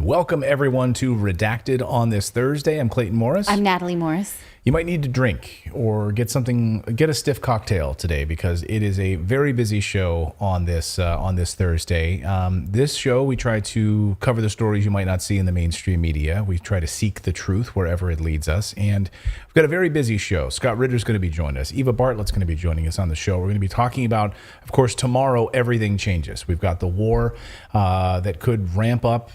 Welcome, everyone, to Redacted on this Thursday. I'm Clayton Morris. I'm Natali Morris. You might need to drink or get a stiff cocktail today because it is a very busy show on this Thursday. This show, we try to cover the stories you might not see in the mainstream media. We try to seek the truth wherever it leads us. And we've got a very busy show. Scott Ritter's going to be joining us. Eva Bartlett's going to be joining us on the show. We're going to be talking about, of course, tomorrow, everything changes. We've got the war that could ramp up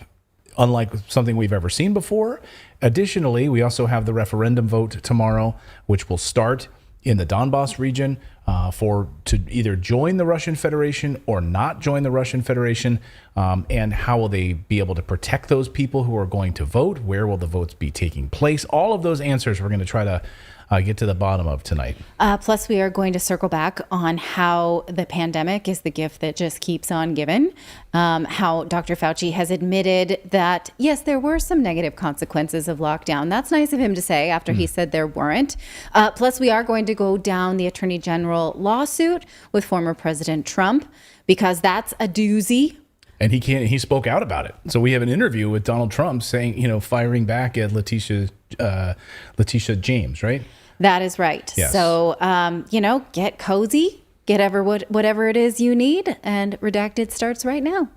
unlike something we've ever seen before. Additionally, we also have the referendum vote tomorrow, which will start in the Donbass region to either join the Russian Federation or not join the Russian Federation. And how will they be able to protect those people who are going to vote? Where will the votes be taking place? All of those answers we're going to try to get to the bottom of tonight. Plus, we are going to circle back on how the pandemic is the gift that just keeps on giving. How Dr. Fauci has admitted that, yes, there were some negative consequences of lockdown. That's nice of him to say after he said there weren't. Plus, we are going to go down the Attorney General lawsuit with former President Trump because that's a doozy. And he spoke out about it. So we have an interview with Donald Trump saying, firing back at Letitia James, right? That is right. Yes. So, get cozy, get whatever it is you need. And Redacted starts right now.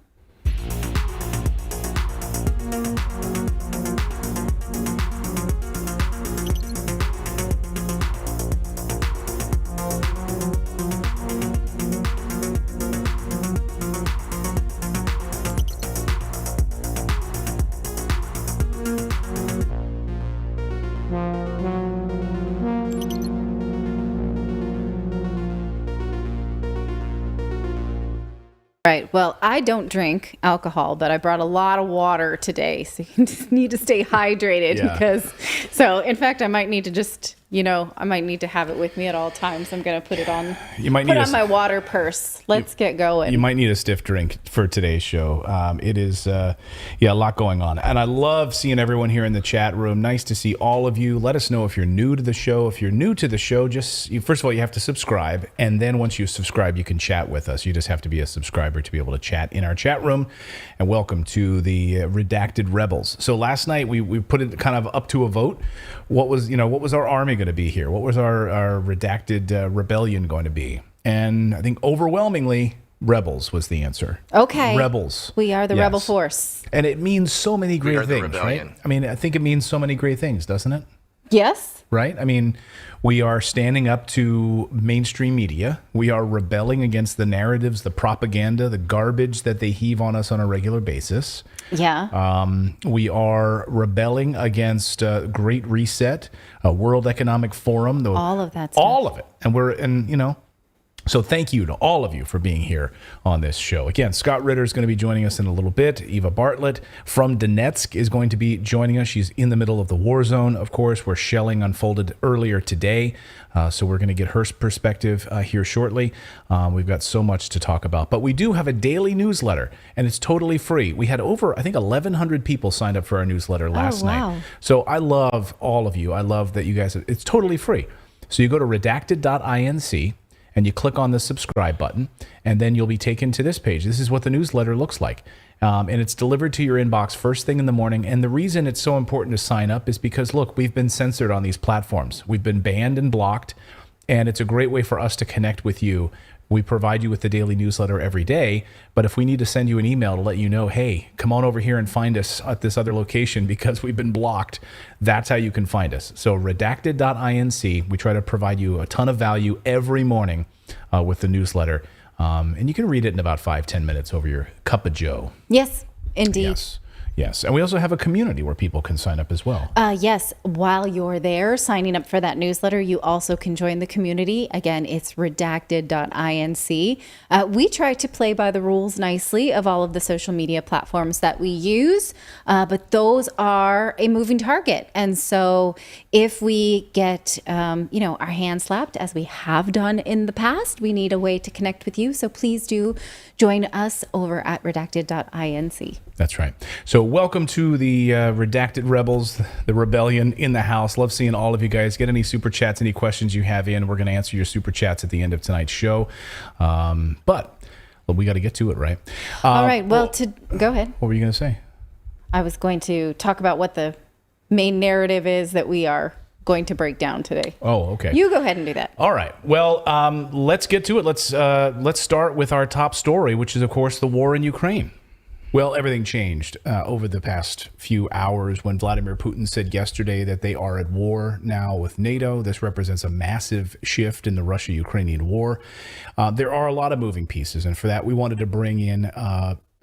Right. Well, I don't drink alcohol, but I brought a lot of water today. So you just need to stay hydrated in fact, I might need to just, I might need to have it with me at all times. I'm going to put it on. Put on my water purse. Let's get going. You might need a stiff drink for today's show. It is, a lot going on. And I love seeing everyone here in the chat room. Nice to see all of you. Let us know if you're new to the show. If you're new to the show, first of all, you have to subscribe. And then once you subscribe, you can chat with us. You just have to be a subscriber to be able to chat in our chat room. And welcome to the Redacted Rebels. So last night we put it kind of up to a vote. What was our army going to be here? What was our redacted rebellion going to be? And I think overwhelmingly, rebels was the answer. Okay. Rebels. We are the rebel force. And it means so many great things, right? I mean, I think it means so many great things, doesn't it? Yes. Right? I mean, we are standing up to mainstream media. We are rebelling against the narratives, the propaganda, the garbage that they heave on us on a regular basis. Yeah. We are rebelling against Great Reset, World Economic Forum. All of that stuff. All of it. So thank you to all of you for being here on this show. Again, Scott Ritter is going to be joining us in a little bit. Eva Bartlett from Donetsk is going to be joining us. She's in the middle of the war zone, of course, where shelling unfolded earlier today. So we're going to get her perspective here shortly. We've got so much to talk about. But we do have a daily newsletter, and it's totally free. We had over, I think, 1,100 people signed up for our newsletter last night. So I love all of you. I love that you guys, it's totally free. So you go to redacted.inc, and you click on the subscribe button, and then you'll be taken to this page. This is what the newsletter looks like. And it's delivered to your inbox first thing in the morning. And the reason it's so important to sign up is because, look, we've been censored on these platforms. We've been banned and blocked, and it's a great way for us to connect with you. We provide you with the daily newsletter every day, but if we need to send you an email to let you know, hey, come on over here and find us at this other location because we've been blocked, that's how you can find us. So redacted.inc, we try to provide you a ton of value every morning with the newsletter, and you can read it in about 5-10 minutes over your cup of joe. Yes, indeed. Yes. And we also have a community where people can sign up as well. Yes. While you're there signing up for that newsletter, you also can join the community. Again, it's redacted.inc. We try to play by the rules nicely of all of the social media platforms that we use, but those are a moving target. And so if we get, our hands slapped, as we have done in the past, we need a way to connect with you. So please do join us over at redacted.inc. That's right. So welcome to the Redacted Rebels, the rebellion in the house. Love seeing all of you guys. Get any super chats, any questions you have in. We're going to answer your super chats at the end of tonight's show. But we got to get to it, right? All right. Well, go ahead. What were you going to say? I was going to talk about what the main narrative is that we are going to break down today. Oh, okay. You go ahead and do that. All right. Well, let's get to it. Let's start with our top story, which is, of course, the war in Ukraine. Well, everything changed over the past few hours when Vladimir Putin said yesterday that they are at war now with NATO. This represents a massive shift in the Russia-Ukrainian war. There are a lot of moving pieces, and for that, we wanted to bring in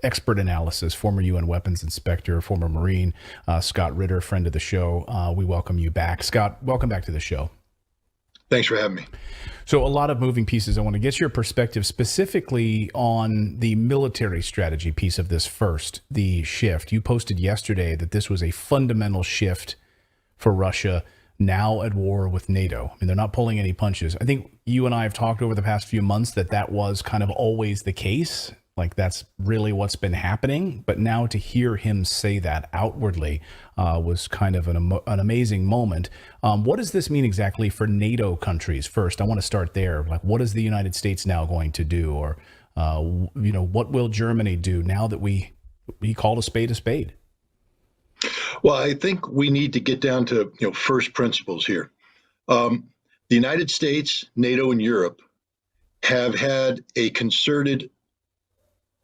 expert analysis, former UN weapons inspector, former Marine, Scott Ritter, friend of the show. We welcome you back. Scott, welcome back to the show. Thanks for having me. So a lot of moving pieces. I want to get your perspective specifically on the military strategy piece of this first, the shift. You posted yesterday that this was a fundamental shift for Russia now at war with NATO. I mean, they're not pulling any punches. I think you and I have talked over the past few months that was kind of always the case. Like that's really what's been happening. But now to hear him say that outwardly was kind of an amazing moment. What does this mean exactly for NATO countries? First, I want to start there. Like, what is the United States now going to do? Or, what will Germany do now that we called a spade a spade? Well, I think we need to get down to first principles here. The United States, NATO, and Europe have had a concerted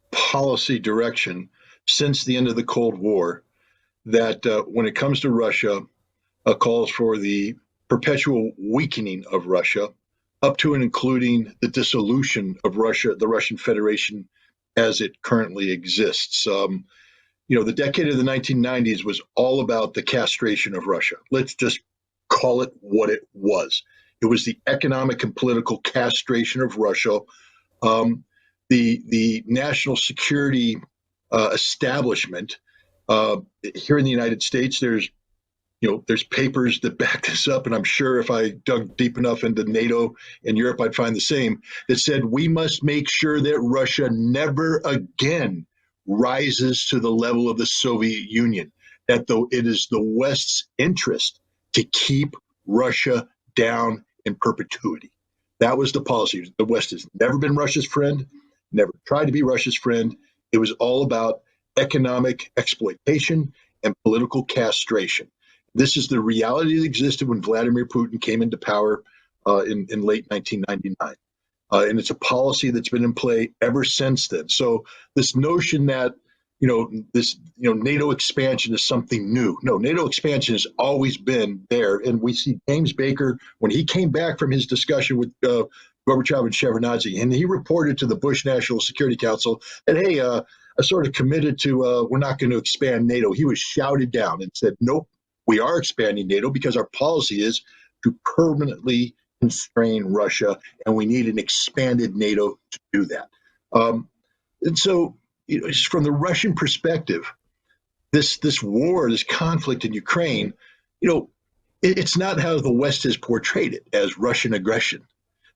policy direction since the end of the Cold War that when it comes to Russia, calls for the perpetual weakening of Russia, up to and including the dissolution of Russia, the Russian Federation as it currently exists. The decade of the 1990s was all about the castration of Russia. Let's just call it what it was. It was the economic and political castration of Russia. The national security establishment here in the United States, there's papers that back this up, and I'm sure if I dug deep enough into NATO and Europe, I'd find the same, that said we must make sure that Russia never again rises to the level of the Soviet Union, that though it is the West's interest to keep Russia down in perpetuity. That was the policy. The West has never been Russia's friend, never tried to be Russia's friend. It was all about economic exploitation and political castration. This is the reality that existed when Vladimir Putin came into power in late 1999. And it's a policy that's been in play ever since then. So this notion that, NATO expansion is something new. No, NATO expansion has always been there. And we see James Baker, when he came back from his discussion with Gorbachev and Shevardnadze, and he reported to the Bush National Security Council that, hey, I sort of committed to, we're not going to expand NATO. He was shouted down and said, nope, we are expanding NATO because our policy is to permanently constrain Russia, and we need an expanded NATO to do that. And so, from the Russian perspective, this war, this conflict in Ukraine, it's not how the West has portrayed it as Russian aggression.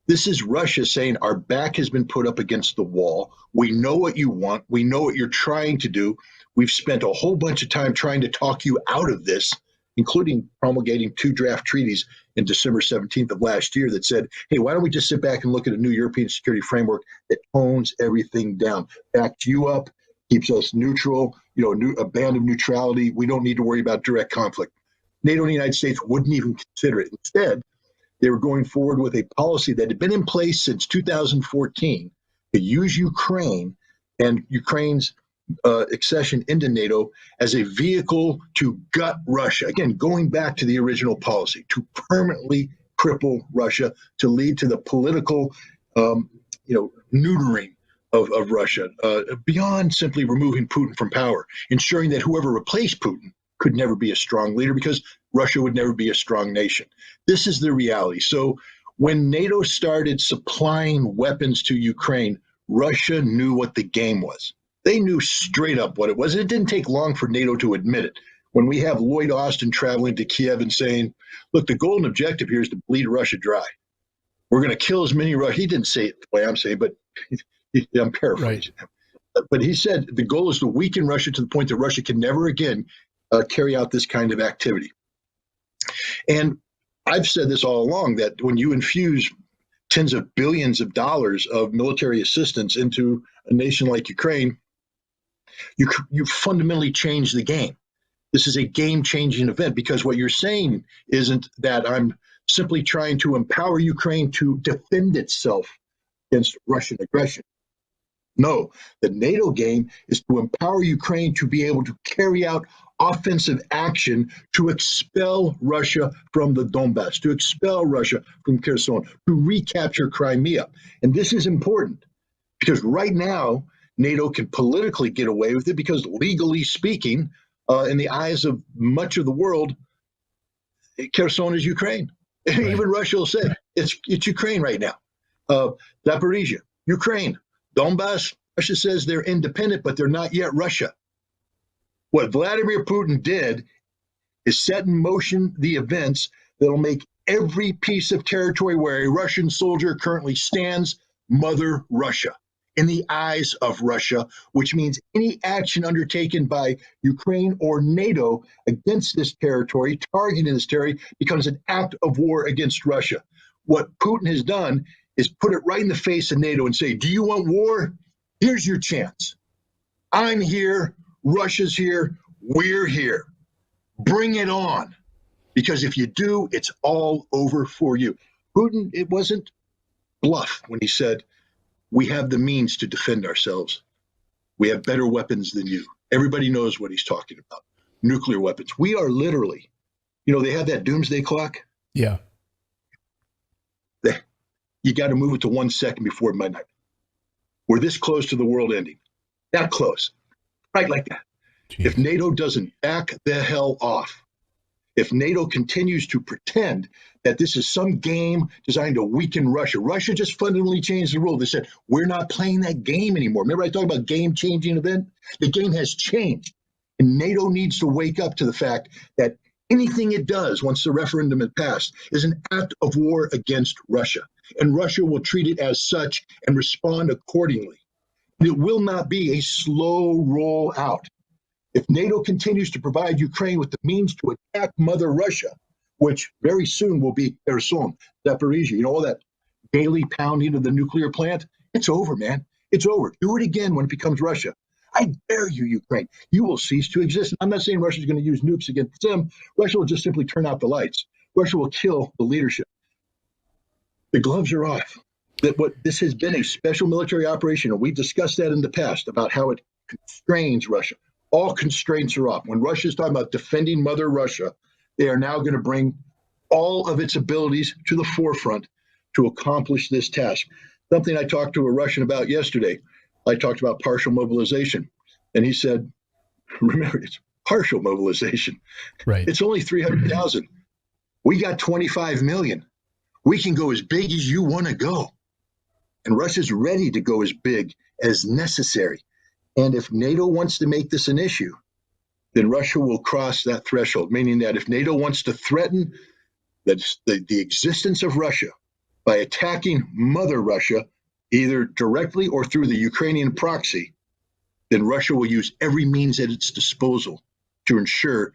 This is Russia saying our back has been put up against the wall. We know what you want. We know what you're trying to do. We've spent a whole bunch of time trying to talk you out of this, including promulgating 2 draft treaties in December 17th of last year that said, hey, why don't we just sit back and look at a new European security framework that tones everything down, backs you up, keeps us neutral, a band of neutrality. We don't need to worry about direct conflict. NATO and the United States wouldn't even consider it. Instead, they were going forward with a policy that had been in place since 2014 to use Ukraine and Ukraine's accession into NATO as a vehicle to gut Russia. Again, going back to the original policy, to permanently cripple Russia, to lead to the political, neutering of Russia, beyond simply removing Putin from power, ensuring that whoever replaced Putin could never be a strong leader because Russia would never be a strong nation. This is the reality. So when NATO started supplying weapons to Ukraine, Russia knew what the game was. They knew straight up what it was. It didn't take long for NATO to admit it. When we have Lloyd Austin traveling to Kiev and saying, look, the golden objective here is to bleed Russia dry. We're going to kill as many Russians. He didn't say it the way I'm saying, but I'm paraphrasing him. But he said the goal is to weaken Russia to the point that Russia can never again carry out this kind of activity. And I've said this all along, that when you infuse tens of billions of dollars of military assistance into a nation like Ukraine, you fundamentally change the game. This is a game-changing event, because what you're saying isn't that I'm simply trying to empower Ukraine to defend itself against Russian aggression. No, the NATO game is to empower Ukraine to be able to carry out offensive action to expel Russia from the Donbass, to expel Russia from Kherson, to recapture Crimea. And this is important because right now, NATO can politically get away with it because, legally speaking, in the eyes of much of the world, Kherson is Ukraine. Right. Even Russia will say it's Ukraine right now. Zaporizhia, Ukraine. Donbas, Russia says they're independent, but they're not yet Russia. What Vladimir Putin did is set in motion the events that will make every piece of territory where a Russian soldier currently stands Mother Russia, in the eyes of Russia, which means any action undertaken by Ukraine or NATO against this territory, targeting this territory, becomes an act of war against Russia. What Putin has done is put it right in the face of NATO and say, do you want war? Here's your chance. I'm here. Russia's here. We're here. Bring it on. Because if you do, it's all over for you. Putin, it wasn't bluff when he said, we have the means to defend ourselves. We have better weapons than you. Everybody knows what he's talking about. Nuclear weapons. We are literally, they have that doomsday clock. Yeah. You got to move it to 1 second before midnight. We're this close to the world ending. That close. Right like that. Jeez. If NATO doesn't back the hell off, if NATO continues to pretend that this is some game designed to weaken Russia, Russia just fundamentally changed the rule. They said, we're not playing that game anymore. Remember I talked about game-changing event? The game has changed. And NATO needs to wake up to the fact that anything it does once the referendum is passed is an act of war against Russia. And Russia will treat it as such and respond accordingly. It will not be a slow roll out. If NATO continues to provide Ukraine with the means to attack Mother Russia, which very soon will be Kherson, Zaporizhia, all that daily pounding of the nuclear plant, it's over, man. It's over. Do it again when it becomes Russia. I dare you, Ukraine. You will cease to exist. I'm not saying Russia's going to use nukes against them. Russia will just simply turn out the lights. Russia will kill the leadership. The gloves are off. This has been a special military operation, and we discussed that in the past about how it constrains Russia. All constraints are off. When Russia is talking about defending Mother Russia, they are now going to bring all of its abilities to the forefront to accomplish this task. Something I talked to a Russian about yesterday. I talked about partial mobilization, and he said, remember, it's partial mobilization. Right. It's only 300,000. We got 25 million. We can go as big as you want to go. And Russia's ready to go as big as necessary. And if NATO wants to make this an issue, then Russia will cross that threshold, meaning that if NATO wants to threaten the existence of Russia by attacking Mother Russia, either directly or through the Ukrainian proxy, then Russia will use every means at its disposal to ensure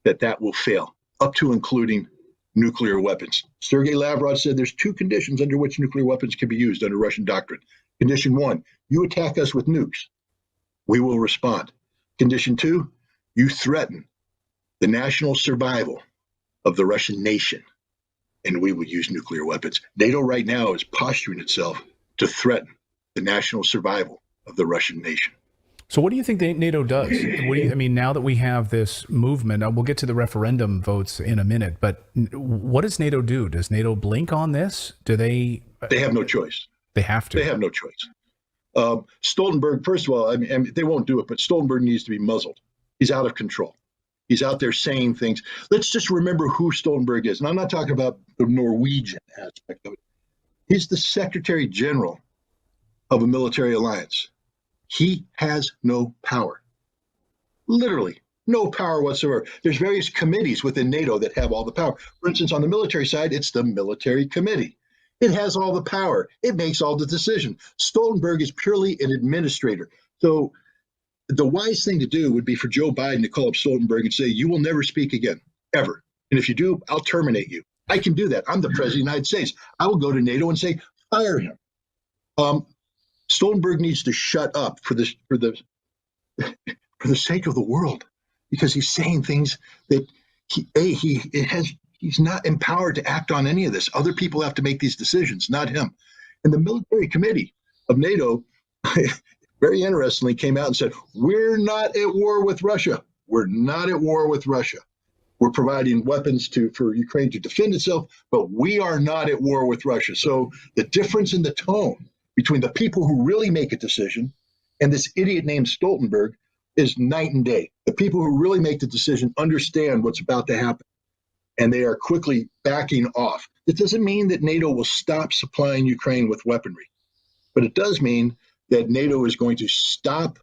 that that will fail, up to including nuclear weapons. Sergei Lavrov said there's two conditions under which nuclear weapons can be used under Russian doctrine. Condition one, you attack us with nukes. We will respond. Condition two, you threaten the national survival of the Russian nation, and we will use nuclear weapons. NATO right now is posturing itself to threaten the national survival of the Russian nation. So what do you think NATO does? Now that we have this movement, we'll get to the referendum votes in a minute, but what does NATO do? Does NATO blink on this? Do they? They have no choice. They have to. They have no choice. Stoltenberg, first of all, they won't do it, but Stoltenberg needs to be muzzled. He's out of control. He's out there saying things. Let's just remember who Stoltenberg is. And I'm not talking about the Norwegian aspect of it. He's the Secretary General of a military alliance. He has no power. Literally, no power whatsoever. There's various committees within NATO that have all the power. For instance, on the military side, it's the military committee. It has all the power. It makes all the decisions. Stoltenberg is purely an administrator. So the wise thing to do would be for Joe Biden to call up Stoltenberg and say, you will never speak again, ever. And if you do, I'll terminate you. I can do that. I'm the president of the United States. I will go to NATO and say, fire him. Stoltenberg needs to shut up for the sake of the world. because he's saying things that he's not empowered to act on any of this. Other people have to make these decisions, not him. And the military committee of NATO, very interestingly, came out and said, we're not at war with Russia. We're not at war with Russia. We're providing weapons for Ukraine to defend itself, but we are not at war with Russia. So the difference in the tone between the people who really make a decision and this idiot named Stoltenberg is night and day. The people who really make the decision understand what's about to happen, and they are quickly backing off. It doesn't mean that NATO will stop supplying Ukraine with weaponry, but it does mean that NATO is going to stop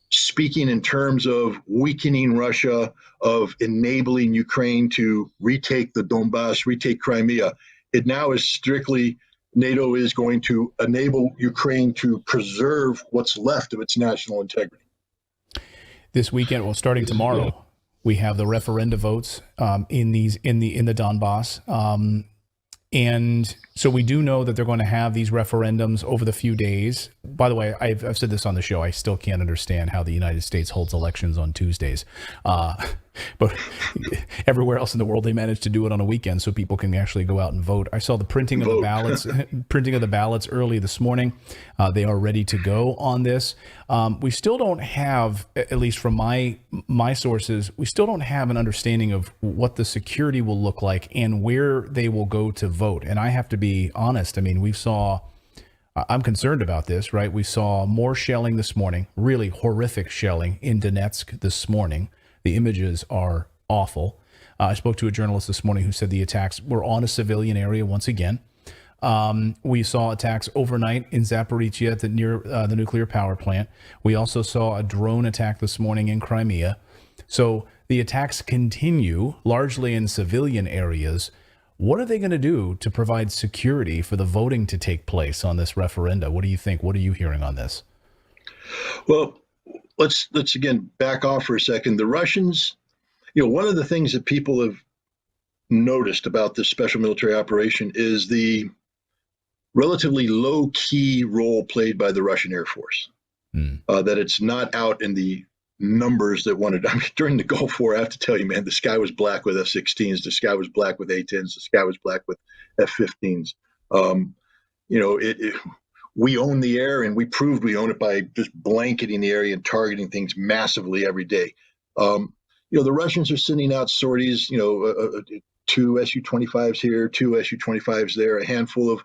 speaking in terms of weakening Russia, of enabling Ukraine to retake the Donbass, retake Crimea. It now is strictly NATO is going to enable Ukraine to preserve what's left of its national integrity. This weekend, well, starting tomorrow, we have the referenda votes in the Donbass. And so we do know that they're going to have these referendums over the few days. By the way, I've said this on the show. I still can't understand how the United States holds elections on Tuesdays. But everywhere else in the world, they manage to do it on a weekend so people can actually go out and vote. I saw the printing of the ballots early this morning. They are ready to go on this. We still don't have, at least from my sources, we still don't have an understanding of what the security will look like and where they will go to vote. And I have to be honest. I mean, I'm concerned about this, right? We saw more shelling this morning, really horrific shelling in Donetsk this morning. The images are awful. I spoke to a journalist this morning who said the attacks were on a civilian area once again. We saw attacks overnight in Zaporizhia near the nuclear power plant. We also saw a drone attack this morning in Crimea. So the attacks continue largely in civilian areas. What are they going to do to provide security for the voting to take place on this referenda? What do you think? What are you hearing on this? Well, let's again back off for a second. The Russians, one of the things that people have noticed about this special military operation is the relatively low-key role played by the Russian Air Force. That it's not out in the numbers that wanted. I mean, during the Gulf War, I have to tell you, man, the sky was black with F-16s, the sky was black with A-10s, the sky was black with F-15s. We own the air, and we proved we own it by just blanketing the area and targeting things massively every day. The Russians are sending out sorties, 2 Su-25s here, 2 Su-25s there, a handful of,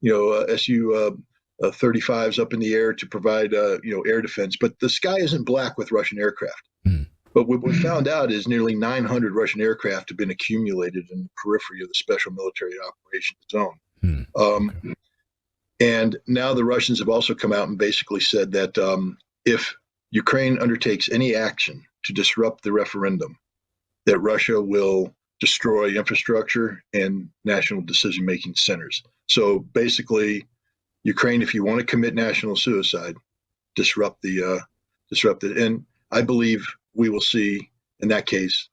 Su-35s up in the air to provide, air defense. But the sky isn't black with Russian aircraft. But what we found out is nearly 900 Russian aircraft have been accumulated in the periphery of the special military operations zone. And now the Russians have also come out and basically said that if Ukraine undertakes any action to disrupt the referendum, that Russia will destroy infrastructure and national decision-making centers. So basically, Ukraine, if you want to commit national suicide, disrupt it. And I believe we will see, in that case,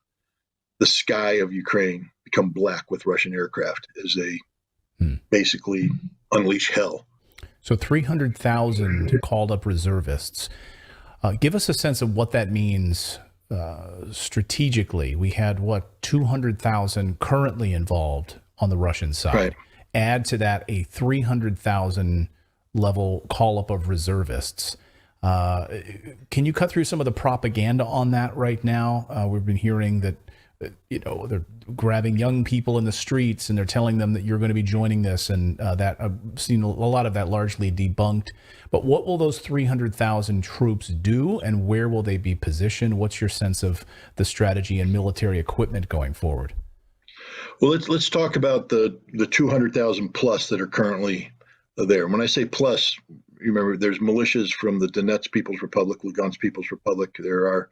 the sky of Ukraine become black with Russian aircraft as they basically unleash hell. So 300,000 called up reservists. Give us a sense of what that means strategically. We had 200,000 currently involved on the Russian side. Right. Add to that a 300,000 level call up of reservists. Can you cut through some of the propaganda on that right now? We've been hearing that they're grabbing young people in the streets and they're telling them that you're going to be joining this, and that I've seen a lot of that largely debunked. But what will those 300,000 troops do, and where will they be positioned? What's your sense of the strategy and military equipment going forward? Well, let's talk about the 200,000 plus that are currently there. When I say plus, remember there's militias from the Donetsk People's Republic, Lugansk People's Republic. There are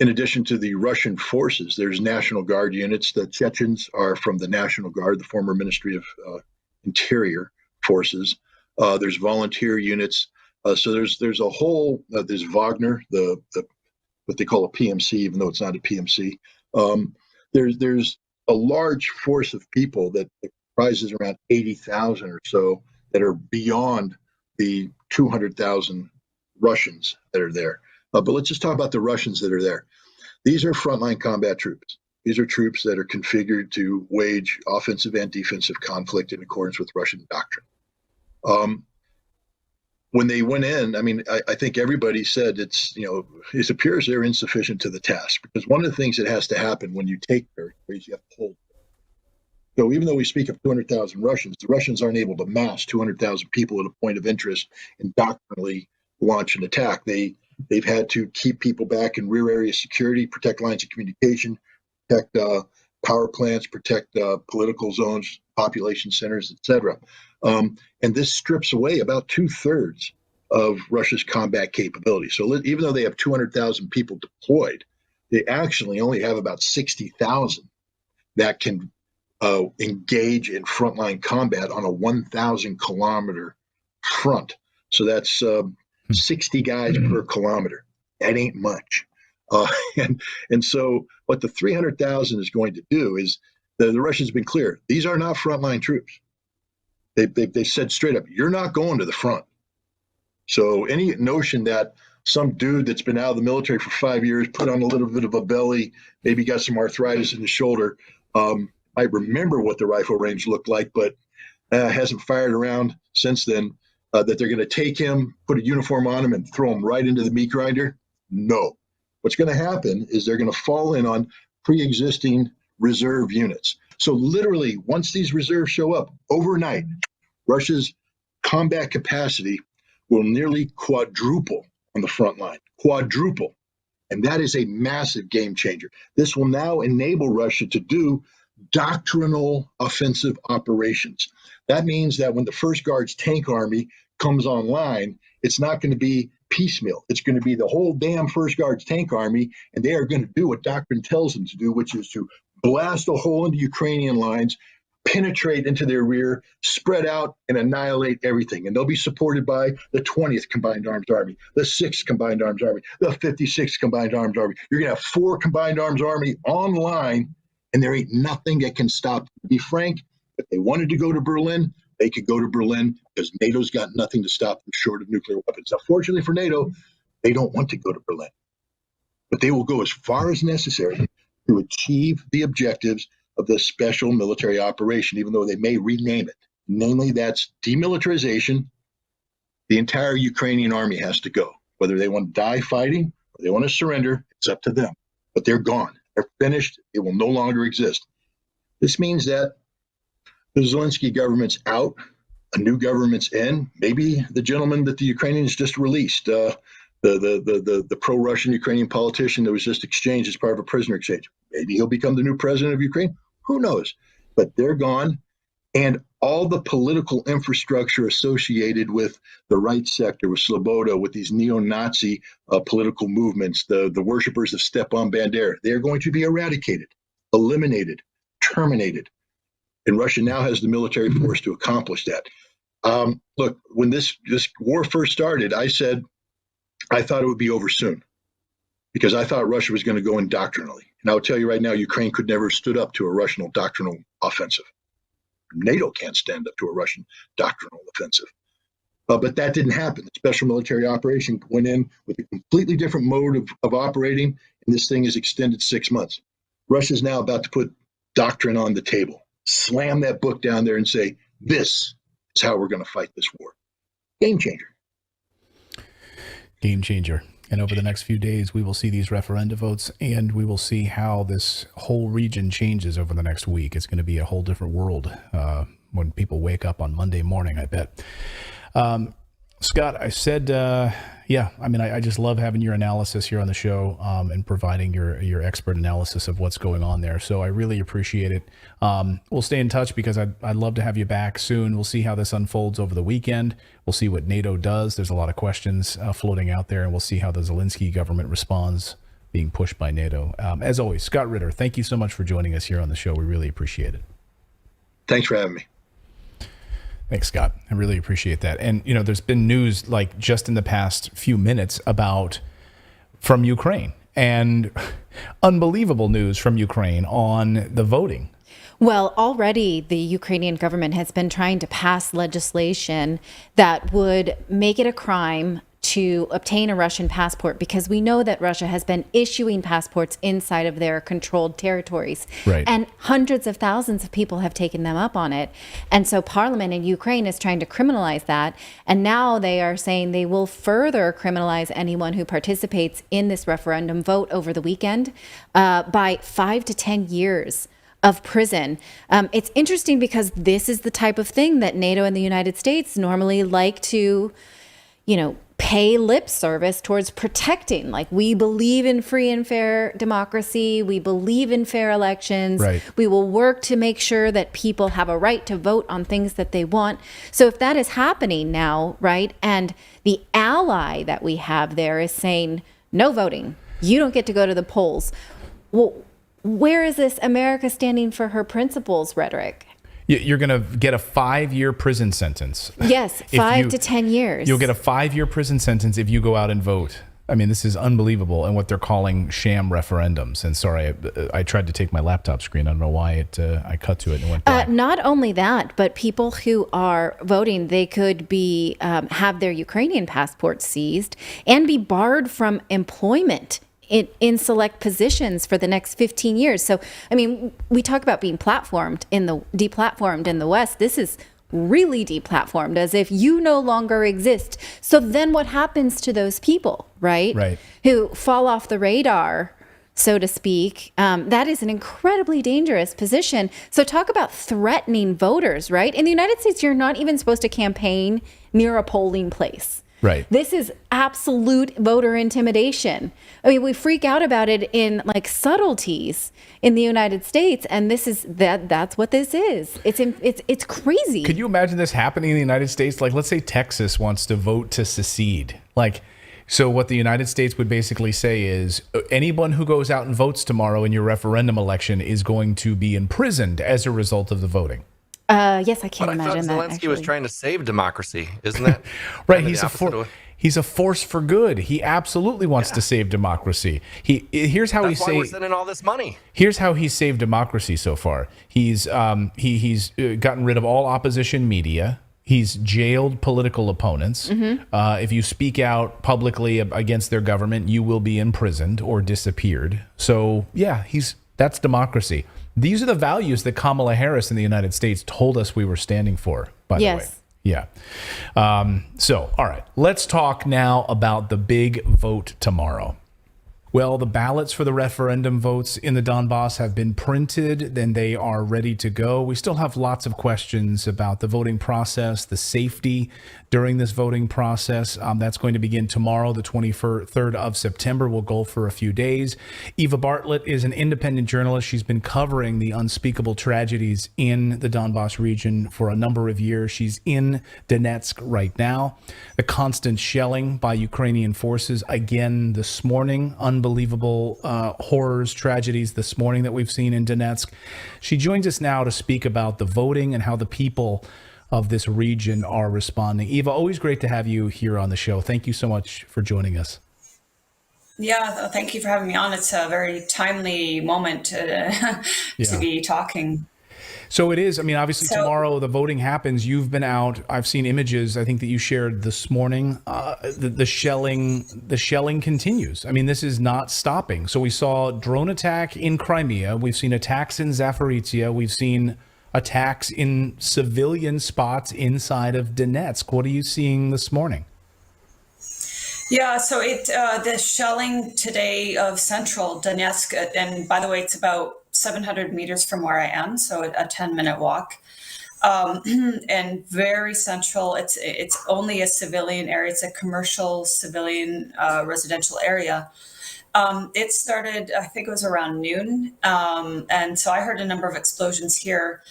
in addition to the Russian forces, there's National Guard units. The Chechens are from the National Guard, the former Ministry of Interior forces. There's volunteer units. So there's a whole, there's Wagner, the what they call a PMC, even though it's not a PMC. There's a large force of people that comprises around 80,000 or so that are beyond the 200,000 Russians that are there. But let's just talk about the Russians that are there. These are frontline combat troops. These are troops that are configured to wage offensive and defensive conflict in accordance with Russian doctrine. When they went in, I mean, I think everybody said it appears they're insufficient to the task, because one of the things that has to happen when you take territories, you have to hold. So even though we speak of 200,000 Russians, the Russians aren't able to mass 200,000 people at a point of interest and doctrinally launch an attack. They've had to keep people back in rear area security, protect lines of communication, protect power plants, protect political zones, population centers, etc. And this strips away about 2/3 of Russia's combat capability. So even though they have 200,000 people deployed, they actually only have about 60,000 that can engage in frontline combat on a 1,000-kilometer front. So that's 60 guys per kilometer. That ain't much. And so what the 300,000 is going to do is the Russians have been clear. These are not frontline troops. They said straight up, you're not going to the front. So any notion that some dude that's been out of the military for 5 years, put on a little bit of a belly, maybe got some arthritis in the shoulder, I remember what the rifle range looked like, but hasn't fired around since then, that they're going to take him, put a uniform on him, and throw him right into the meat grinder? No. What's going to happen is they're going to fall in on pre-existing reserve units. So literally, once these reserves show up overnight, Russia's combat capacity will nearly quadruple on the front line. Quadruple. And that is a massive game changer. This will now enable Russia to do doctrinal offensive operations. That means that when the First Guards Tank Army comes online, it's not going to be piecemeal. It's going to be the whole damn First Guards Tank Army, and they are going to do what doctrine tells them to do, which is to blast a hole into Ukrainian lines, penetrate into their rear, spread out, and annihilate everything. And they'll be supported by the 20th Combined Arms Army, the 6th Combined Arms Army, the 56th Combined Arms Army. You're going to have 4 Combined Arms Army online, and there ain't nothing that can stop them. To be frank, if they wanted to go to Berlin, they could go to Berlin, because NATO's got nothing to stop them short of nuclear weapons. Now, fortunately for NATO, they don't want to go to Berlin, but they will go as far as necessary to achieve the objectives of the special military operation, even though they may rename it. Namely, that's demilitarization. The entire Ukrainian army has to go. Whether they want to die fighting or they want to surrender, it's up to them. But they're gone. They're finished. It will no longer exist. This means that the Zelensky government's out, a new government's in. Maybe the gentleman that the Ukrainians just released, the pro-Russian Ukrainian politician that was just exchanged as part of a prisoner exchange, maybe he'll become the new president of Ukraine. Who knows? But they're gone. And all the political infrastructure associated with the right sector, with Sloboda, with these neo-Nazi political movements, the worshippers of Stepan Bandera, they're going to be eradicated, eliminated, terminated. And Russia now has the military force to accomplish that. Look, when this war first started, I said I thought it would be over soon, because I thought Russia was going to go in doctrinally. And I'll tell you right now, Ukraine could never have stood up to a Russian doctrinal offensive. NATO can't stand up to a Russian doctrinal offensive. But that didn't happen. The special military operation went in with a completely different mode of operating, and this thing is extended 6 months. Russia's now about to put doctrine on the table, slam that book down there and say, this is how we're going to fight this war. Game changer. Game changer. And over the next few days, we will see these referenda votes, and we will see how this whole region changes over the next week. It's going to be a whole different world when people wake up on Monday morning, I bet. Scott, I said, I just love having your analysis here on the show and providing your expert analysis of what's going on there. So I really appreciate it. We'll stay in touch, because I'd love to have you back soon. We'll see how this unfolds over the weekend. We'll see what NATO does. There's a lot of questions floating out there, and we'll see how the Zelensky government responds, being pushed by NATO. As always, Scott Ritter, thank you so much for joining us here on the show. We really appreciate it. Thanks for having me. Thanks, Scott. I really appreciate that. And, there's been news like just in the past few minutes from Ukraine, and unbelievable news from Ukraine on the voting. Well, already the Ukrainian government has been trying to pass legislation that would make it a crime to obtain a Russian passport, because we know that Russia has been issuing passports inside of their controlled territories. Right. And hundreds of thousands of people have taken them up on it. And so Parliament in Ukraine is trying to criminalize that. And now they are saying they will further criminalize anyone who participates in this referendum vote over the weekend by 5 to 10 years of prison. It's interesting because this is the type of thing that NATO and the United States normally like to, pay lip service towards protecting. Like, we believe in free and fair democracy. We believe in fair elections. Right. We will work to make sure that people have a right to vote on things that they want. So if that is happening now, right, and the ally that we have there is saying, no voting, you don't get to go to the polls. Well, where is this America standing for her principles rhetoric? You're going to get a 5-year prison sentence. Yes, 5 to 10 years. You'll get a 5-year prison sentence if you go out and vote. I mean, this is unbelievable, and what they're calling sham referendums. And sorry, I tried to take my laptop screen. I don't know why I cut to it and it went blank. Not only that, but people who are voting, they could be have their Ukrainian passports seized and be barred from employment in select positions for the next 15 years. So, I mean, we talk about being deplatformed in the West. This is really deplatformed, as if you no longer exist. So then what happens to those people, right? Right. Who fall off the radar, so to speak? That is an incredibly dangerous position. So talk about threatening voters, right? In the United States, you're not even supposed to campaign near a polling place. Right. This is absolute voter intimidation. I mean, we freak out about it in like subtleties in the United States, and that's what this is. It's crazy. Could you imagine this happening in the United States? Like, let's say Texas wants to vote to secede. So what the United States would basically say is anyone who goes out and votes tomorrow in your referendum election is going to be imprisoned as a result of the voting. Yes, I can't imagine that. Zelensky actually was trying to save democracy, isn't that? Right. He's a force for good. He absolutely wants to save democracy. Here's how That's why we're sending all this money. Here's how he's saved democracy so far. He's gotten rid of all opposition media. He's jailed political opponents. Mm-hmm. If you speak out publicly against their government, you will be imprisoned or disappeared. So yeah, that's democracy. These are the values that Kamala Harris in the United States told us we were standing for, by the way. Yeah. So, all right, let's talk now about the big vote tomorrow. Well, the ballots for the referendum votes in the Donbass have been printed, then they are ready to go. We still have lots of questions about the voting process, the safety during this voting process. That's going to begin tomorrow, the 23rd of September. We'll go for a few days. Eva Bartlett is an independent journalist. She's been covering the unspeakable tragedies in the Donbass region for a number of years. She's in Donetsk right now. The constant shelling by Ukrainian forces again this morning. Unbelievable horrors, tragedies this morning that we've seen in Donetsk. She joins us now to speak about the voting and how the people of this region are responding. Eva, always great to have you here on the show. Thank you so much for joining us. Yeah, thank you for having me on. It's a very timely moment to be talking. So it is. I mean, obviously tomorrow the voting happens. You've been out. I've seen images, I think, that you shared this morning. The shelling continues. I mean, this is not stopping. So we saw drone attack in Crimea. We've seen attacks in Zaporizhia. We've seen attacks in civilian spots inside of Donetsk. What are you seeing this morning? Yeah, so the shelling today of central Donetsk, and by the way, it's about 700 meters from where I am, so a 10-minute walk, and very central. It's only a civilian area. It's a commercial civilian residential area. It started, I think it was around noon, and so I heard a number of explosions here.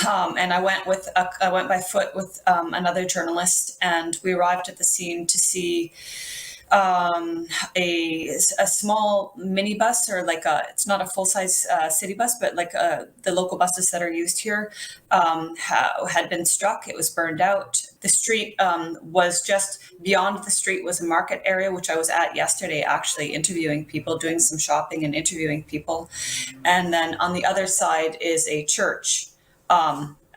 And I went by foot with another journalist, and we arrived at the scene to see a small minibus, or it's not a full-size city bus, but the local buses that are used here had been struck. It was burned out. The street was just beyond the street was a market area, which I was at yesterday, actually interviewing people, doing some shopping and interviewing people. And then on the other side is a church.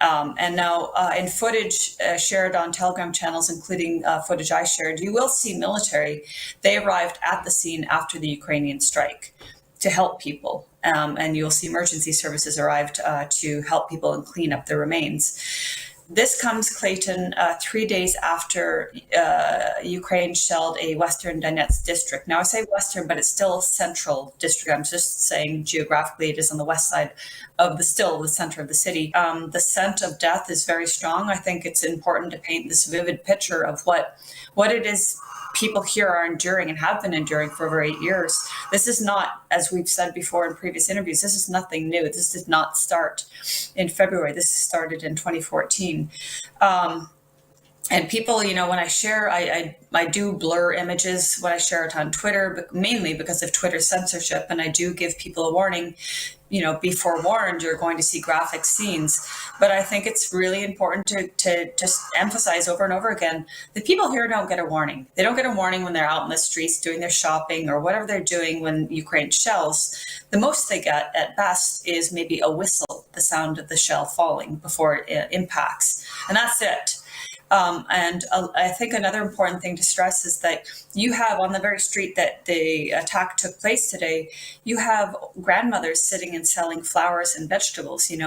And now in footage shared on Telegram channels, including footage I shared, you will see military. They arrived at the scene after the Ukrainian strike to help people. And you'll see emergency services arrived to help people and clean up the remains. This comes, Clayton, 3 days after Ukraine shelled a Western Donetsk district. Now, I say Western, but it's still central district. I'm just saying geographically it is on the west side of the center of the city. The scent of death is very strong. I think it's important to paint this vivid picture of what it is people here are enduring and have been enduring for over 8 years. This is not, as we've said before in previous interviews, this is nothing new. This did not start in February. This started in 2014. And people, when I share, I do blur images when I share it on Twitter, but mainly because of Twitter censorship. And I do give people a warning, be forewarned, you're going to see graphic scenes. But I think it's really important to just emphasize over and over again, the people here don't get a warning. They don't get a warning when they're out in the streets doing their shopping or whatever they're doing when Ukraine shells. The most they get at best is maybe a whistle, the sound of the shell falling before it impacts. And that's it. And I think another important thing to stress is that you have on the very street that the attack took place today, you have grandmothers sitting and selling flowers and vegetables, and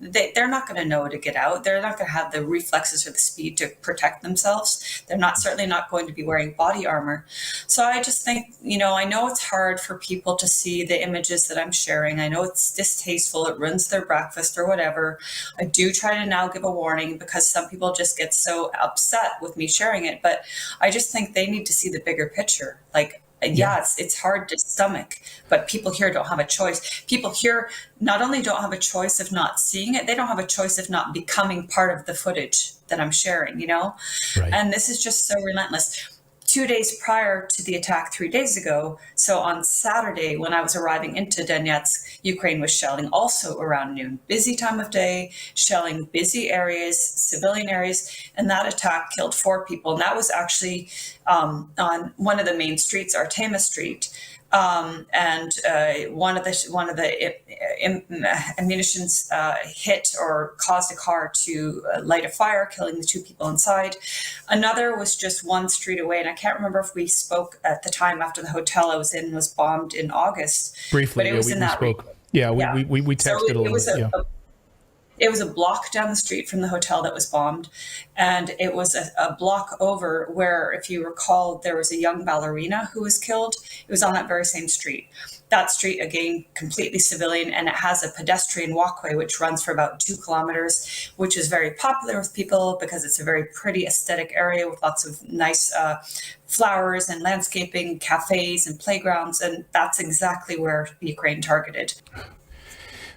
they're not going to know to get out. They're not going to have the reflexes or the speed to protect themselves. They're certainly not going to be wearing body armor. So I just think, I know it's hard for people to see the images that I'm sharing. I know it's distasteful. It ruins their breakfast or whatever. I do try to now give a warning because some people just get so upset with me sharing it, but I just think they need to see the bigger picture. It's hard to stomach, but people here don't have a choice. People here not only don't have a choice of not seeing it, they don't have a choice of not becoming part of the footage that I'm sharing, Right. And this is just so relentless. 2 days prior to the attack 3 days ago, so on Saturday when I was arriving into Donetsk, Ukraine was shelling also around noon. Busy time of day, shelling busy areas, civilian areas, and that attack killed 4 people. And that was actually on one of the main streets, Artemis Street. And one of the ammunitions hit or caused a car to light a fire, killing the 2 people inside. Another was just 1 street away, and I can't remember if we spoke at the time after the hotel I was in was bombed in August. Briefly, but it was we in that spoke. We texted a little bit. It was a block down the street from the hotel that was bombed. And it was a block over where, if you recall, there was a young ballerina who was killed. It was on that very same street. That street, again, completely civilian, and it has a pedestrian walkway which runs for about 2 kilometers, which is very popular with people because it's a very pretty aesthetic area with lots of nice flowers and landscaping, cafes and playgrounds. And that's exactly where Ukraine targeted.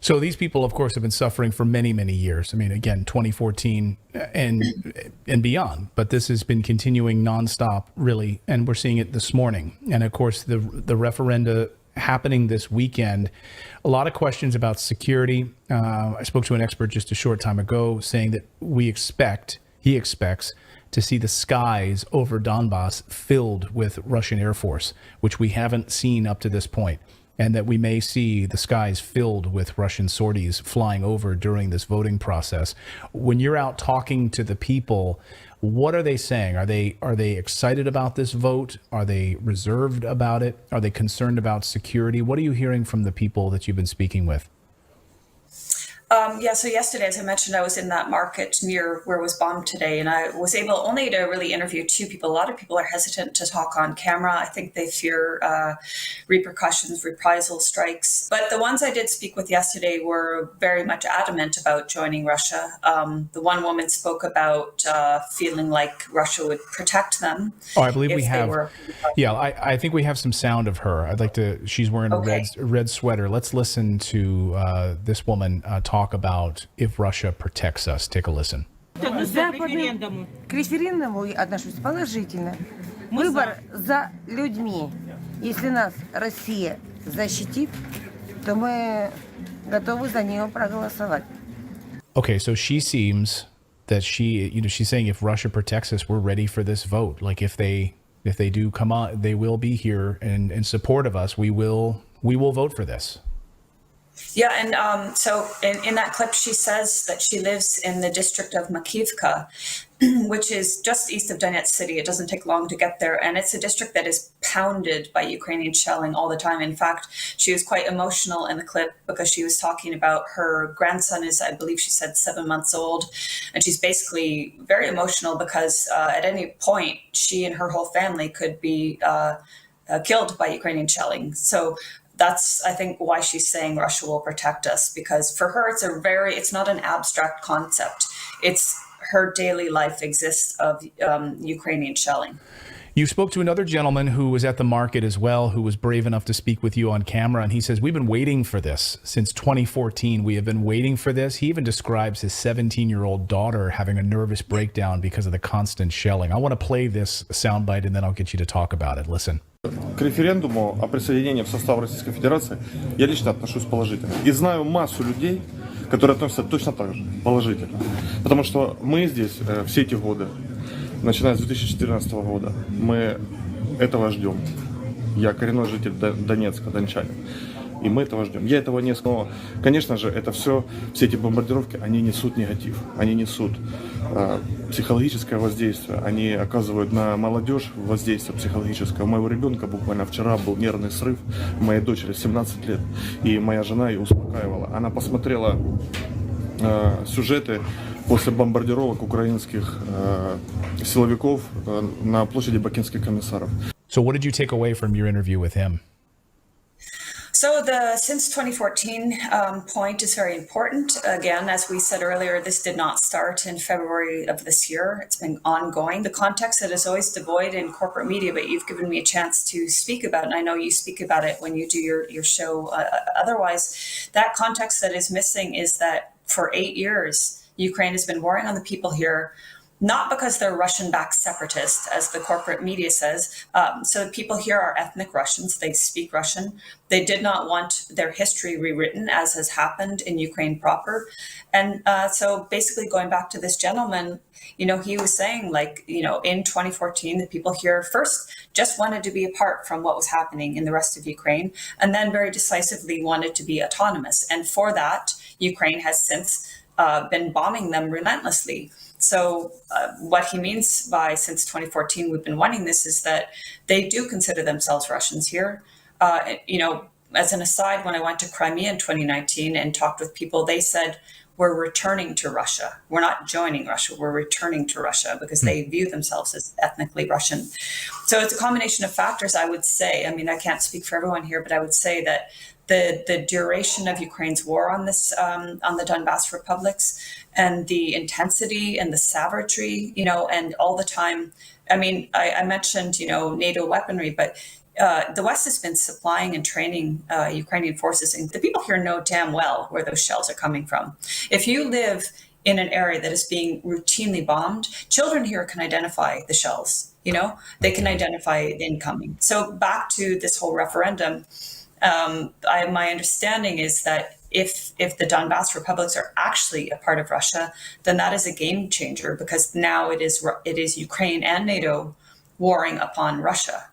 So these people, of course, have been suffering for many, many years. I mean, again, 2014 and beyond. But this has been continuing nonstop, really. And we're seeing it this morning. And, of course, the referenda happening this weekend. A lot of questions about security. I spoke to an expert just a short time ago saying that he expects to see the skies over Donbas filled with Russian Air Force, which we haven't seen up to this point. And that we may see the skies filled with Russian sorties flying over during this voting process. When you're out talking to the people, what are they saying? Are they excited about this vote? Are they reserved about it? Are they concerned about security? What are you hearing from the people that you've been speaking with? So yesterday, as I mentioned, I was in that market near where it was bombed today, and I was able only to really interview 2 people. A lot of people are hesitant to talk on camera. I think they fear repercussions, reprisal strikes. But the ones I did speak with yesterday were very much adamant about joining Russia. The one woman spoke about feeling like Russia would protect them. Oh, I believe we have. Yeah, I think we have some sound of her. I'd like to. She's wearing a red sweater. Let's listen to this woman talk about if Russia protects us. Take a listen. К референдуму отношусь положительно. Выбор за людьми. Если нас Россия защитит, то мы готовы за нее проголосовать. Okay, so she seems that she's saying if Russia protects us, we're ready for this vote. Like if they do come on, they will be here in support of us. We will vote for this. Yeah, and so in that clip, she says that she lives in the district of Makivka, which is just east of Donetsk city. It doesn't take long to get there, and it's a district that is pounded by Ukrainian shelling all the time. In fact, she was quite emotional in the clip because she was talking about her grandson is, I believe she said, 7 months old, and she's basically very emotional because at any point, she and her whole family could be killed by Ukrainian shelling. So that's, I think, why she's saying Russia will protect us, because for her, it's not an abstract concept. It's her daily life exists of Ukrainian shelling. You spoke to another gentleman who was at the market as well, who was brave enough to speak with you on camera. And he says, we've been waiting for this since 2014. We have been waiting for this. He even describes his 17-year-old daughter having a nervous breakdown because of the constant shelling. I want to play this soundbite and then I'll get you to talk about it. Listen. К референдуму о присоединении в состав Российской Федерации я лично отношусь положительно. И знаю массу людей, которые относятся точно так же, положительно. Потому что мы здесь все эти годы, начиная с 2014 года, мы этого ждем. Я коренной житель Донецка, дончанин. И мы этого ждем. Я этого не знаю. Конечно же, это все эти бомбардировки, они несут негатив. Они несут психологическое воздействие. Они оказывают на молодежь воздействие психологическое. У моего ребенка буквально вчера был нервный срыв. У моей дочери 17 лет. И моя жена ее успокаивала. Она посмотрела сюжеты после бомбардировок украинских силовиков на площади Бакинских комиссаров. So what did you take away from your interview with him? So the since 2014 point is very important. Again, as we said earlier, this did not start in February of this year. It's been ongoing. The context that is always devoid in corporate media, but you've given me a chance to speak about it, and I know you speak about it when you do your show. Otherwise, that context that is missing is that for 8 years, Ukraine has been warring on the people here, not because they're Russian-backed separatists, as the corporate media says. So the people here are ethnic Russians. They speak Russian. They did not want their history rewritten, as has happened in Ukraine proper. And so basically going back to this gentleman, he was saying, in 2014, the people here first just wanted to be apart from what was happening in the rest of Ukraine, and then very decisively wanted to be autonomous. And for that, Ukraine has since been bombing them relentlessly. So what he means by since 2014, we've been wanting this, is that they do consider themselves Russians here. As an aside, when I went to Crimea in 2019 and talked with people, they said, we're returning to Russia. We're not joining Russia. We're returning to Russia because they view themselves as ethnically Russian. So it's a combination of factors, I would say. I mean, I can't speak for everyone here, but I would say that the duration of Ukraine's war on the Donbass republics, and the intensity and the savagery, and all the time. I mean, I mentioned, NATO weaponry, but the West has been supplying and training Ukrainian forces, and the people here know damn well where those shells are coming from. If you live in an area that is being routinely bombed, children here can identify the shells, they can identify the incoming. So back to this whole referendum, my understanding is that if the Donbass republics are actually a part of Russia, then that is a game changer, because now it is Ukraine and NATO warring upon Russia.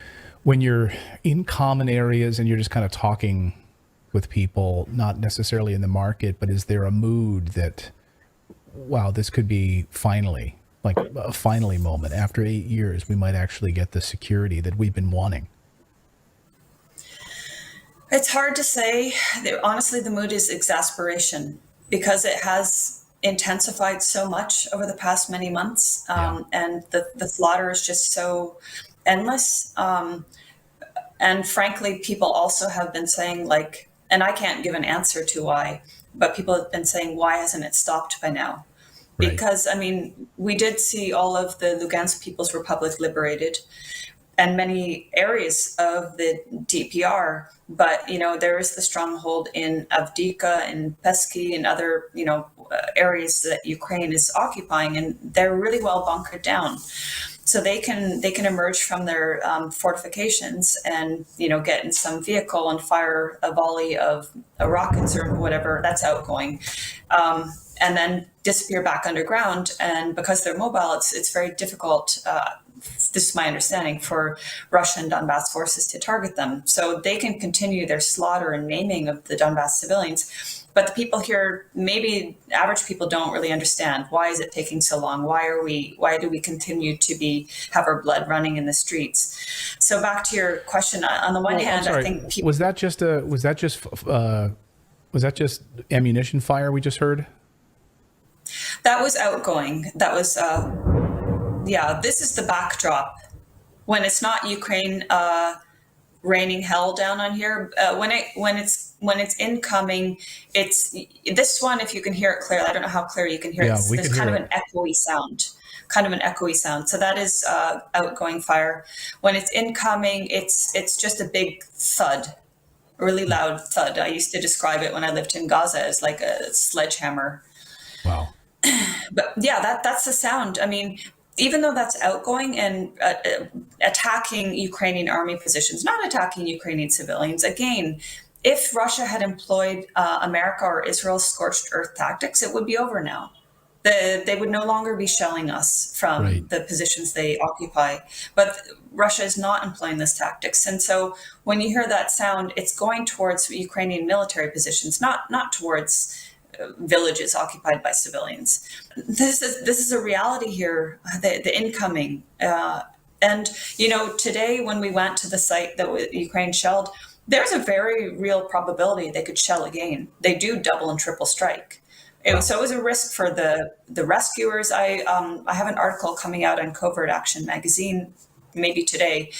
When you're in common areas and you're just kind of talking with people, not necessarily in the market, but is there a mood that, wow, this could be finally, like a finally moment? After 8 years, we might actually get the security that we've been wanting. It's hard to say. Honestly, the mood is exasperation, because it has intensified so much over the past many months. And the slaughter is just so endless. And frankly, people also have been saying, and I can't give an answer to why, but people have been saying, why hasn't it stopped by now? Right. Because, we did see all of the Lugansk People's Republic liberated, and many areas of the DPR, but there is the stronghold in Avdiivka and Pesky and other areas that Ukraine is occupying, and they're really well bunkered down. So they can emerge from their fortifications and get in some vehicle and fire a volley of rockets or whatever that's outgoing, and then disappear back underground. And because they're mobile, it's very difficult this is my understanding, for Russian Donbass forces to target them. So they can continue their slaughter and maiming of the Donbass civilians. But the people here, maybe average people, don't really understand, why is it taking so long? Why do we continue to have our blood running in the streets? So back to your question, on the one hand, I think people, was that just ammunition fire we just heard? that was outgoing. That was, this is the backdrop. When it's not Ukraine raining hell down on here, when it's incoming, it's this one. If you can hear it clearly, I don't know how clear you can hear it. There's kind of an echoey sound. So that is outgoing fire. When it's incoming, it's just a big thud, a really loud thud. I used to describe it when I lived in Gaza as like a sledgehammer. Wow. But yeah, that's the sound. I mean, even though that's outgoing and attacking Ukrainian army positions, not attacking Ukrainian civilians, again, if Russia had employed America or Israel's scorched earth tactics, it would be over now. They would no longer be shelling us from the positions they occupy. But Russia is not employing those tactics. And so when you hear that sound, it's going towards Ukrainian military positions, not towards villages occupied by civilians. This is a reality here, the incoming. And, today when we went to the site that Ukraine shelled, there's a very real probability they could shell again. They do double and triple strike. So it was a risk for the rescuers. I have an article coming out on Covert Action magazine, maybe today.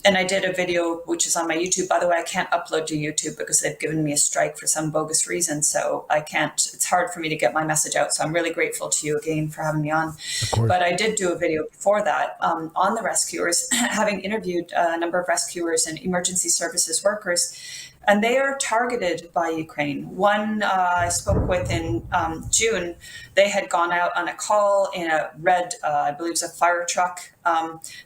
And I did a video, which is on my YouTube. By the way, I can't upload to YouTube because they've given me a strike for some bogus reason. So I can't, it's hard for me to get my message out. So I'm really grateful to you again for having me on. But I did do a video before that on the rescuers, having interviewed a number of rescuers and emergency services workers. And they are targeted by Ukraine. One I spoke with in June, they had gone out on a call in a red, I believe it was a fire truck.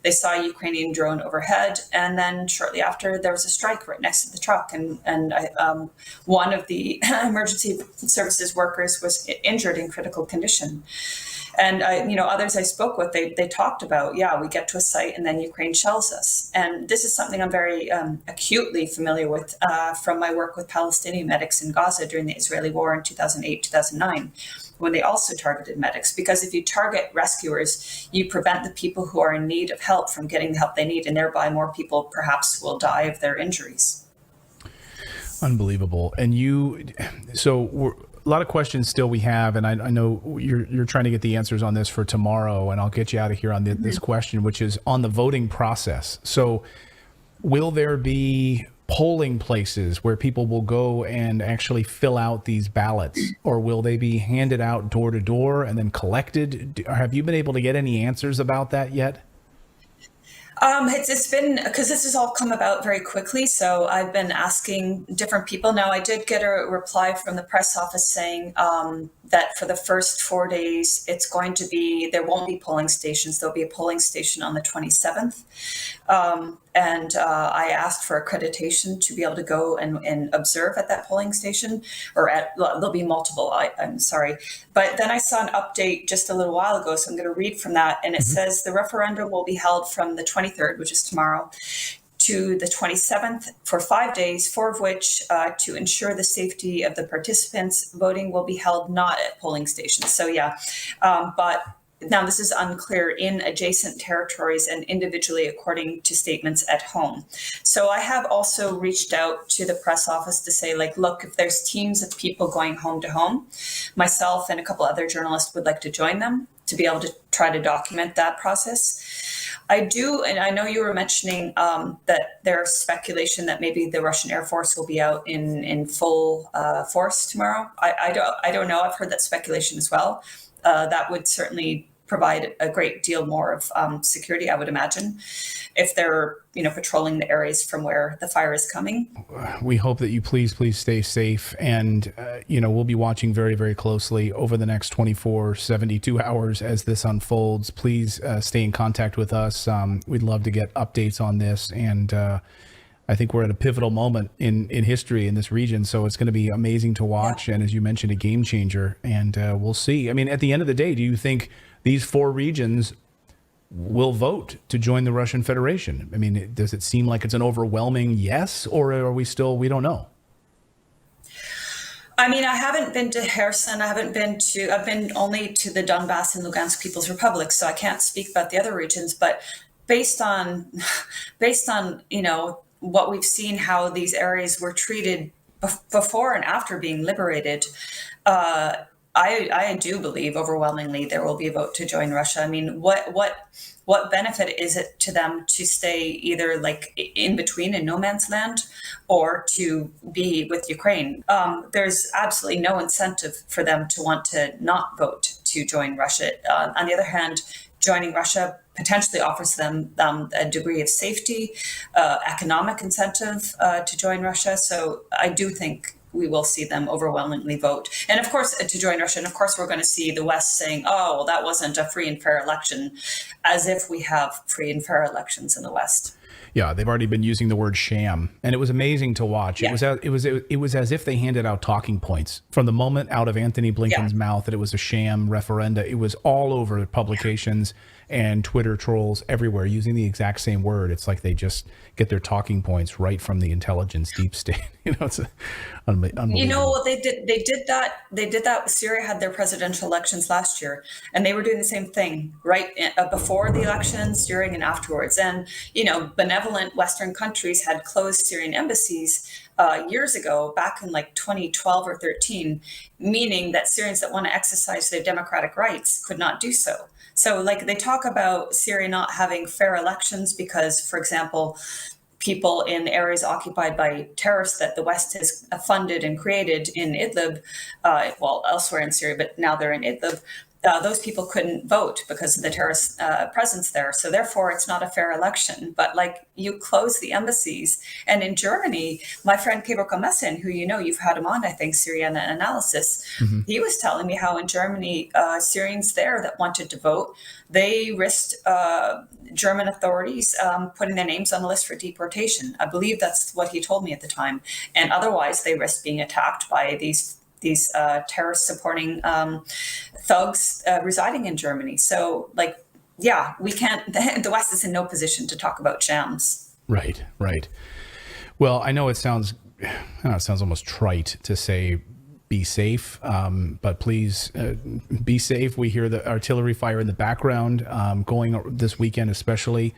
They saw a Ukrainian drone overhead. And then shortly after, there was a strike right next to the truck. And one of the emergency services workers was injured in critical condition. And others I spoke with, they talked about, we get to a site and then Ukraine shells us. And this is something I'm very acutely familiar with from my work with Palestinian medics in Gaza during the Israeli war in 2008, 2009, when they also targeted medics. Because if you target rescuers, you prevent the people who are in need of help from getting the help they need, and thereby more people perhaps will die of their injuries. Unbelievable. And a lot of questions still we have, and I know you're trying to get the answers on this for tomorrow, and I'll get you out of here on this question, which is on the voting process. So will there be polling places where people will go and actually fill out these ballots, or will they be handed out door to door and then collected? Have you been able to get any answers about that yet? It's been, because this has all come about very quickly, so I've been asking different people. Now, I did get a reply from the press office saying that for the first 4 days, there won't be polling stations. There'll be a polling station on the 27th. And I asked for accreditation to be able to go and observe at that polling station, there'll be multiple, I'm sorry. But then I saw an update just a little while ago, so I'm going to read from that. And it says the referendum will be held from the 23rd, which is tomorrow, to the 27th for 5 days, 4 of which to ensure the safety of the participants. Voting will be held not at polling stations. So but now this is unclear in adjacent territories and individually according to statements at home. So I have also reached out to the press office to say, look, if there's teams of people going home to home, myself and a couple other journalists would like to join them to be able to try to document that process. I do, and I know you were mentioning that there's speculation that maybe the Russian Air Force will be out in full force tomorrow. I don't know. I've heard that speculation as well. That would certainly provide a great deal more of security, I would imagine, if they're patrolling the areas from where the fire is coming. We hope that you please stay safe, and we'll be watching very, very closely over the next 24, 72 hours as this unfolds. Please stay in contact with us. We'd love to get updates on this, and I think we're at a pivotal moment in history in this region, so it's going to be amazing to watch, and as you mentioned, a game changer, and we'll see. I mean, at the end of the day, do you think these 4 regions will vote to join the Russian Federation? I mean, does it seem like it's an overwhelming yes, or are we don't know? I mean, I haven't been to Kherson. I've been only to the Donbass and Lugansk People's Republic, so I can't speak about the other regions. But based on, what we've seen, how these areas were treated before and after being liberated, I do believe overwhelmingly there will be a vote to join Russia. I mean, what benefit is it to them to stay either like in between in no man's land or to be with Ukraine? There's absolutely no incentive for them to want to not vote to join Russia. On the other hand, joining Russia potentially offers them a degree of safety, economic incentive to join Russia. So I do think we will see them overwhelmingly vote. And of course, to join Russia. And of course, we're going to see the West saying, oh, well, that wasn't a free and fair election, as if we have free and fair elections in the West. Yeah, they've already been using the word sham, and it was amazing to watch. Yeah. It was as if they handed out talking points from the moment out of Anthony Blinken's mouth that it was a sham referenda. It was all over publications and Twitter trolls everywhere using the exact same word. It's like they just get their talking points right from the intelligence deep state. It's unbelievable. They did that. Syria had their presidential elections last year, and they were doing the same thing right before the elections, during, and afterwards. And benevolent Western countries had closed Syrian embassies years ago, back in like 2012 or 13, meaning that Syrians that want to exercise their democratic rights could not do so. So like they talk about Syria not having fair elections because, for example, people in areas occupied by terrorists that the West has funded and created in Idlib, elsewhere in Syria, but now they're in Idlib, those people couldn't vote because of the terrorist presence there. So therefore, it's not a fair election. But like you close the embassies. And in Germany, my friend Kebro Kamesin, who you've had him on, I think, Syrian Analysis, he was telling me how in Germany, Syrians there that wanted to vote, they risked German authorities putting their names on the list for deportation. I believe that's what he told me at the time. And otherwise, they risked being attacked by these terrorist supporting thugs residing in Germany. So we can't, the West is in no position to talk about shams. Right. Well, I know it sounds almost trite to say be safe, but please be safe. We hear the artillery fire in the background going this weekend, especially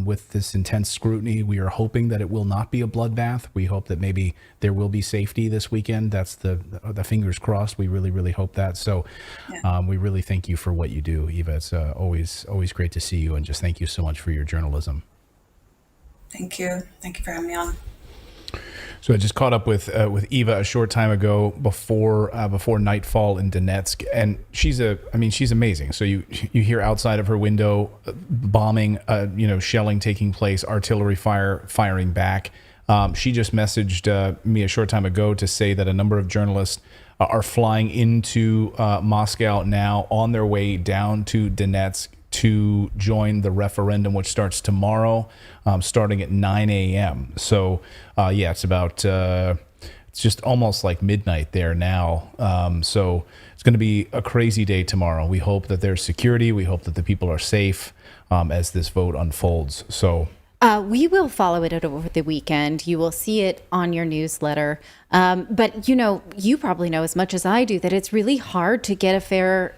with this intense scrutiny. We are hoping that it will not be a bloodbath. We hope that maybe there will be safety this weekend. That's the fingers crossed. We really, really hope that. So we really thank you for what you do, Eva. It's always great to see you, and just thank you so much for your journalism. Thank you. Thank you for having me on. So I just caught up with Eva a short time ago before nightfall in Donetsk, and she's amazing. So you hear outside of her window bombing, shelling taking place, artillery firing back. She just messaged me a short time ago to say that a number of journalists are flying into Moscow now on their way down to Donetsk to join the referendum, which starts tomorrow, starting at 9 a.m. So, it's about, it's just almost like midnight there now. So it's going to be a crazy day tomorrow. We hope that there's security. We hope that the people are safe as this vote unfolds. So we will follow it over the weekend. You will see it on your newsletter. But, you probably know as much as I do that it's really hard to get a fair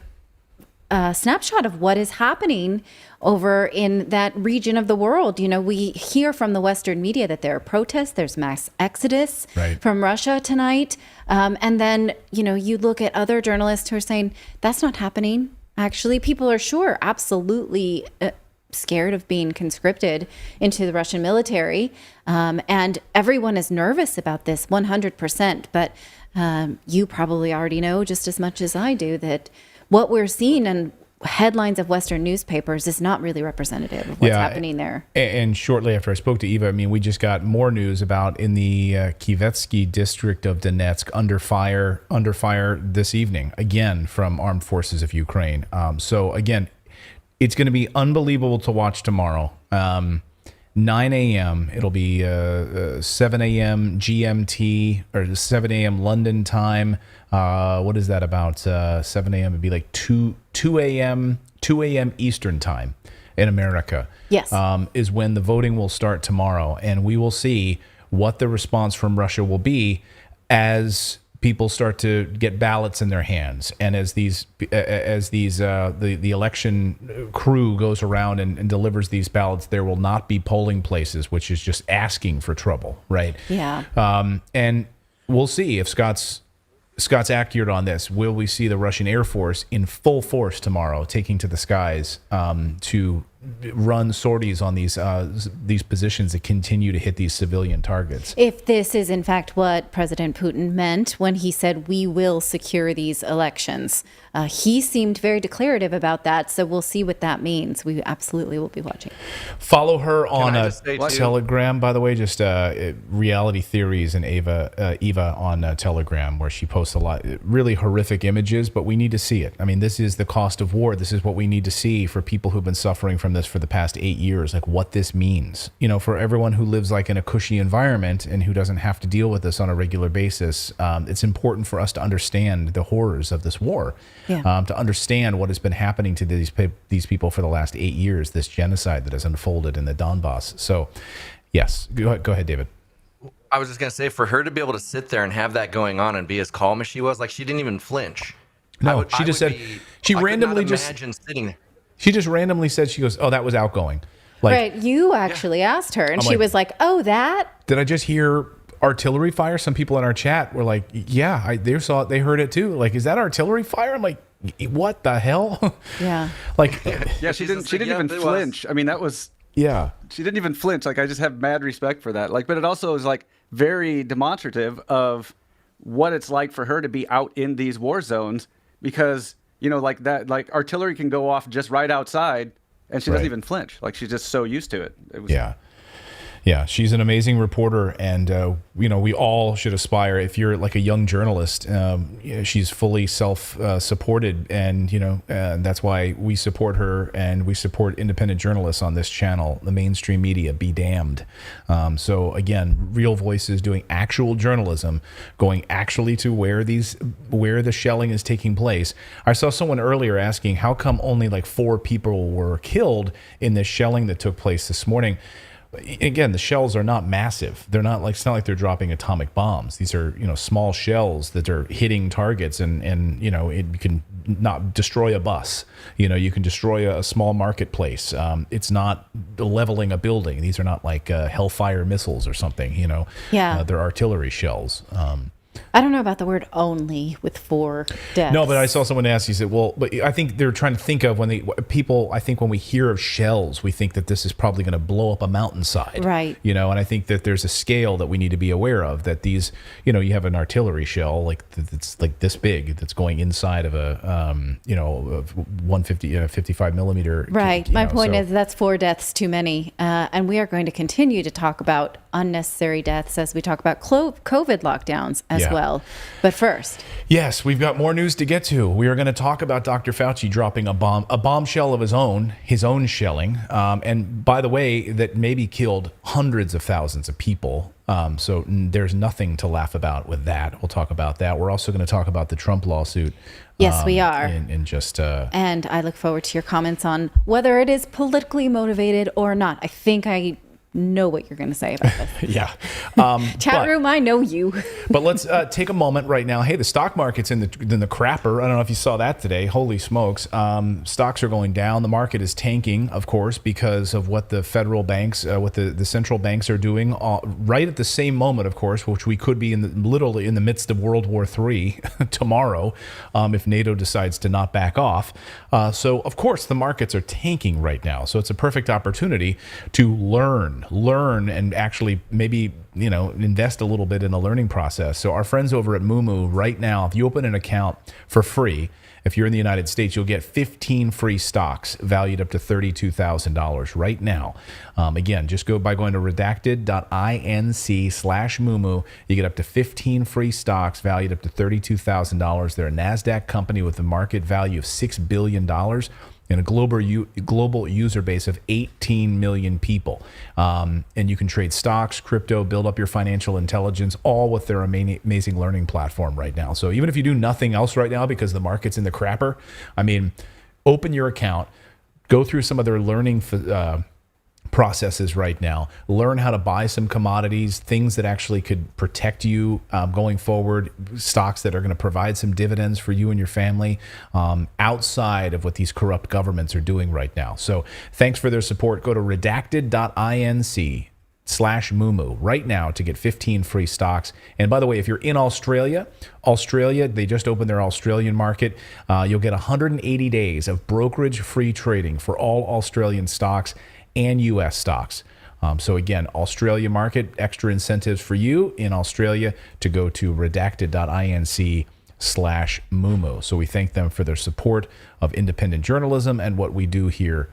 snapshot of what is happening over in that region of the world. We hear from the Western media that there are protests, there's mass exodus from Russia tonight. And then, you look at other journalists who are saying that's not happening. Actually, people are absolutely scared of being conscripted into the Russian military. And everyone is nervous about this 100%. But you probably already know just as much as I do that what we're seeing in headlines of Western newspapers is not really representative of what's happening there. And shortly after I spoke to Eva, we just got more news about in the Kivetsky district of Donetsk under fire this evening, again, from armed forces of Ukraine. So again, it's going to be unbelievable to watch tomorrow. 9 a.m. It'll be 7 a.m. GMT or 7 a.m. London time. What is that about? 7 a.m. It'd be like 2 a.m. Eastern time. in America. Yes. Is when the voting will start tomorrow, and we will see what the response from Russia will be as people start to get ballots in their hands, and as the election crew goes around and delivers these ballots. There will not be polling places, which is just asking for trouble, right? Yeah. And we'll see if Scott's accurate on this. Will we see the Russian Air Force in full force tomorrow, taking to the skies to run sorties on these positions that continue to hit these civilian targets? If this is in fact what President Putin meant when he said we will secure these elections, he seemed very declarative about that. So we'll see what that means. We absolutely will be watching. Follow her on I just say, too- Telegram, by the way, just Reality Theories and Eva on Telegram, where she posts a lot really horrific images, but we need to see it. I mean, this is the cost of war. This is what we need to see for people who've been suffering from this for the past 8 years, like what this means, for everyone who lives like in a cushy environment and who doesn't have to deal with this on a regular basis. It's important for us to understand the horrors of this war, to understand what has been happening to these people for the last 8 years, this genocide that has unfolded in the Donbass. So yes, go ahead, David. I was just going to say, for her to be able to sit there and have that going on and be as calm as she was, like she didn't even flinch. No, she just said, she randomly just imagine sitting there. She just randomly said, she goes, "Oh, that was outgoing." Like, Right. You actually asked her, and I'm she like, was like, "Oh, that." Did I just hear artillery fire? Some people in our chat were like, "Yeah, they saw it. They heard it too." Like, is that artillery fire? I'm like, what the hell? Yeah. Like, Yeah, she didn't even flinch. I mean, that was yeah. she didn't even flinch. Like, I just have mad respect for that. Like, but it also is like very demonstrative of what it's like for her to be out in these war zones, because like that, like artillery can go off just right outside and she doesn't even flinch. Like, she's just so used to it. It was, Yeah, she's an amazing reporter, and we all should aspire. If you're like a young journalist, she's fully self-supported, and that's why we support her, and we support independent journalists on this channel. The mainstream media be damned. So again, real voices doing actual journalism, going actually to where the shelling is taking place. I saw someone earlier asking, how come only like 4 people were killed in this shelling that took place this morning? Again, the shells are not massive. They're not like, it's not like they're dropping atomic bombs. These are, small shells that are hitting targets, and it can not destroy a bus. You can destroy a small marketplace. It's not leveling a building. These are not like Hellfire missiles or something. Yeah. They're artillery shells. I don't know about the word "only" with 4 deaths. No, but I saw someone ask, he said, well, but I think they're trying to think of when we hear of shells, we think that this is probably going to blow up a mountainside. Right. And I think that there's a scale that we need to be aware of, that these, you have an artillery shell that's like this big, that's going inside of a, 55 millimeter. Right. My point is that's 4 deaths too many. And we are going to continue to talk about unnecessary deaths as we talk about COVID lockdowns as well. But first. Yes, we've got more news to get to. We are going to talk about Dr. Fauci dropping a bombshell of his own shelling. And by the way, that maybe killed hundreds of thousands of people. So there's nothing to laugh about with that. We'll talk about that. We're also going to talk about the Trump lawsuit. Yes, we are. And I look forward to your comments on whether it is politically motivated or not. I think I know what you're going to say about this. Yeah. Chat room, I know you. But let's take a moment right now. Hey, the stock market's in the crapper. I don't know if you saw that today. Holy smokes. Stocks are going down. The market is tanking, of course, because of what the federal banks, what the central banks are doing right at the same moment, of course, which we could be literally in the midst of World War III tomorrow if NATO decides to not back off. So, of course, the markets are tanking right now. So it's a perfect opportunity to learn and actually maybe invest a little bit in a learning process. So our friends over at Moomoo right now, if you open an account for free, if you're in the United States, you'll get 15 free stocks valued up to $32,000 right now. Again, just go by going to redacted.inc/Moomoo. You get up to 15 free stocks valued up to $32,000. They're a NASDAQ company with a market value of $6 billion. And a global user base of 18 million people. And you can trade stocks, crypto, build up your financial intelligence, all with their amazing learning platform right now. So even if you do nothing else right now because the market's in the crapper, open your account, go through some of their learning processes right now. Learn how to buy some commodities, things that actually could protect you going forward, stocks that are going to provide some dividends for you and your family outside of what these corrupt governments are doing right now. So thanks for their support. Go to redacted.inc/Mumu right now to get 15 free stocks. And by the way, if you're in Australia, they just opened their Australian market. You'll get 180 days of brokerage-free trading for all Australian stocks and U.S. stocks. So again, Australia market, extra incentives for you in Australia to go to redacted.inc/Mumu. So we thank them for their support of independent journalism and what we do here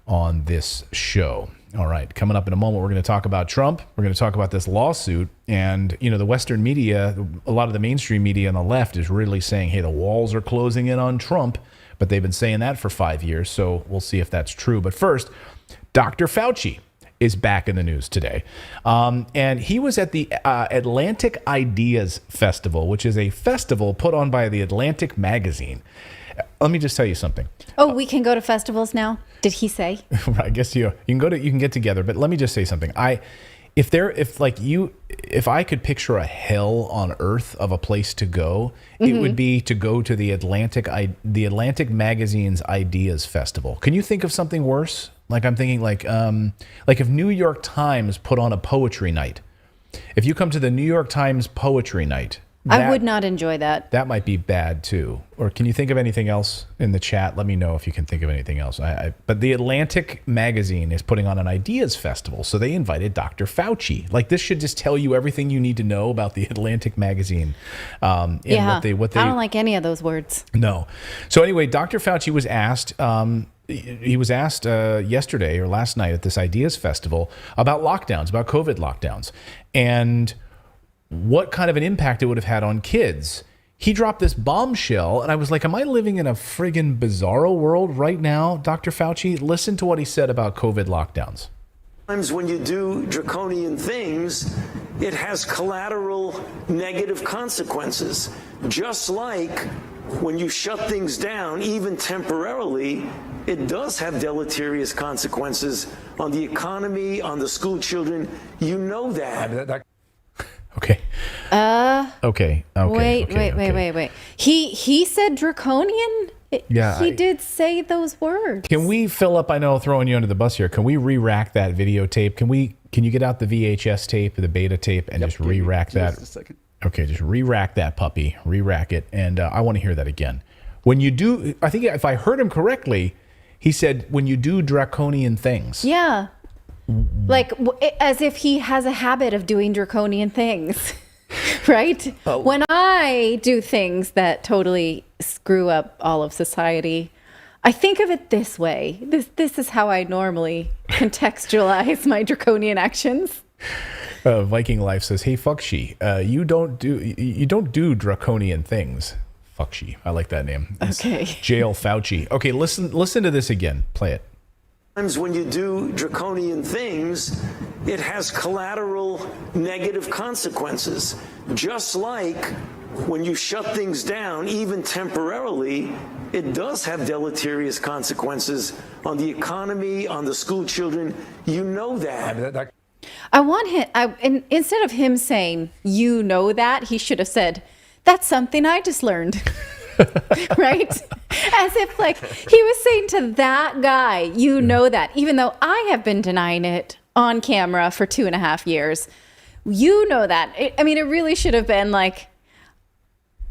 on this show. All right, coming up in a moment, we're going to talk about Trump. We're going to talk about this lawsuit. And, the Western media, a lot of the mainstream media on the left is really saying, hey, the walls are closing in on Trump. But they've been saying that for 5 years. So we'll see if that's true. But first, Dr. Fauci is back in the news today. And he was at the Atlantic Ideas Festival, which is a festival put on by the Atlantic magazine. Let me just tell you something. Oh, we can go to festivals now? Did he say? I guess you can get together, but let me just say something. If I could picture a hell on earth of a place to go, it would be to go to the Atlantic magazine's Ideas Festival. Can you think of something worse? Like I'm thinking like if New York Times put on a poetry night. If you come to the New York Times poetry night, I would not enjoy that. That might be bad too. Or can you think of anything else in the chat? Let me know if you can think of anything else. But the Atlantic magazine is putting on an Ideas Festival, so they invited Dr. Fauci. Like this should just tell you everything you need to know about the Atlantic magazine. What they I don't like any of those words. No. So anyway, Dr. Fauci was asked. He was asked yesterday or last night at this Ideas Festival about lockdowns, about COVID lockdowns, and what kind of an impact it would have had on kids. He dropped this bombshell, and I was like, am I living in a friggin' bizarro world right now, Dr. Fauci? Listen to what he said about COVID lockdowns. Sometimes when you do draconian things, it has collateral negative consequences. Just like when you shut things down, even temporarily, it does have deleterious consequences on the economy, on the school children. You know that. Okay. Okay. Wait. He said draconian? Yeah. He did say those words. Can we, Philip, I know throwing you under the bus here, can we re-rack that videotape? Can you get out the VHS tape, the beta tape, and just re-rack that? Just a second. Okay, just re-rack that puppy. Re-rack it. And I want to hear that again. When you do, I think if I heard him correctly, he said, when you do draconian things. Yeah. Like, as if he has a habit of doing draconian things, right? When I do things that totally screw up all of society, I think of it this way. This is how I normally contextualize my draconian actions. Viking Life says, hey, Fauci, you don't do draconian things. Fauci. I like that name. Okay. Jail Fauci. Okay, listen to this again. Play it. Sometimes when you do draconian things, it has collateral negative consequences. Just like when you shut things down, even temporarily, it does have deleterious consequences on the economy, on the school children. You know that. I want him, and instead of him saying, you know that, he should have said, that's something I just learned. Right? As if like he was saying to that guy, you know that, even though I have been denying it on camera for 2.5 years. You know that. It really should have been like,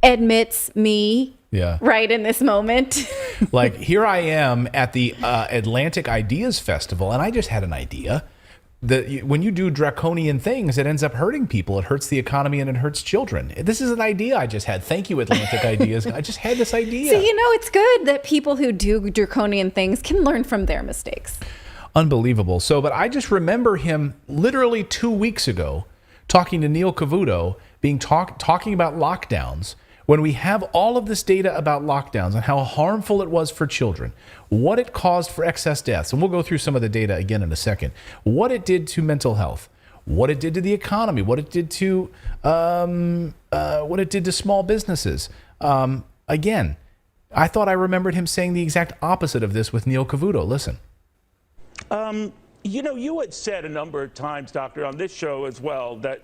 admits me. Yeah. Right in this moment. Like, here I am at the Atlantic Ideas Festival, and I just had an idea. When you do draconian things, it ends up hurting people. It hurts the economy and it hurts children. This is an idea I just had. Thank you, Atlantic Ideas. I just had this idea. So, it's good that people who do draconian things can learn from their mistakes. Unbelievable. So, but I just remember him literally 2 weeks ago talking to Neil Cavuto, talking about lockdowns, when we have all of this data about lockdowns and how harmful it was for children, what it caused for excess deaths, and we'll go through some of the data again in a second, what it did to mental health, what it did to the economy, what it did to small businesses. Again, I thought I remembered him saying the exact opposite of this with Neil Cavuto. Listen. You know, you had said a number of times, Doctor, on this show as well, that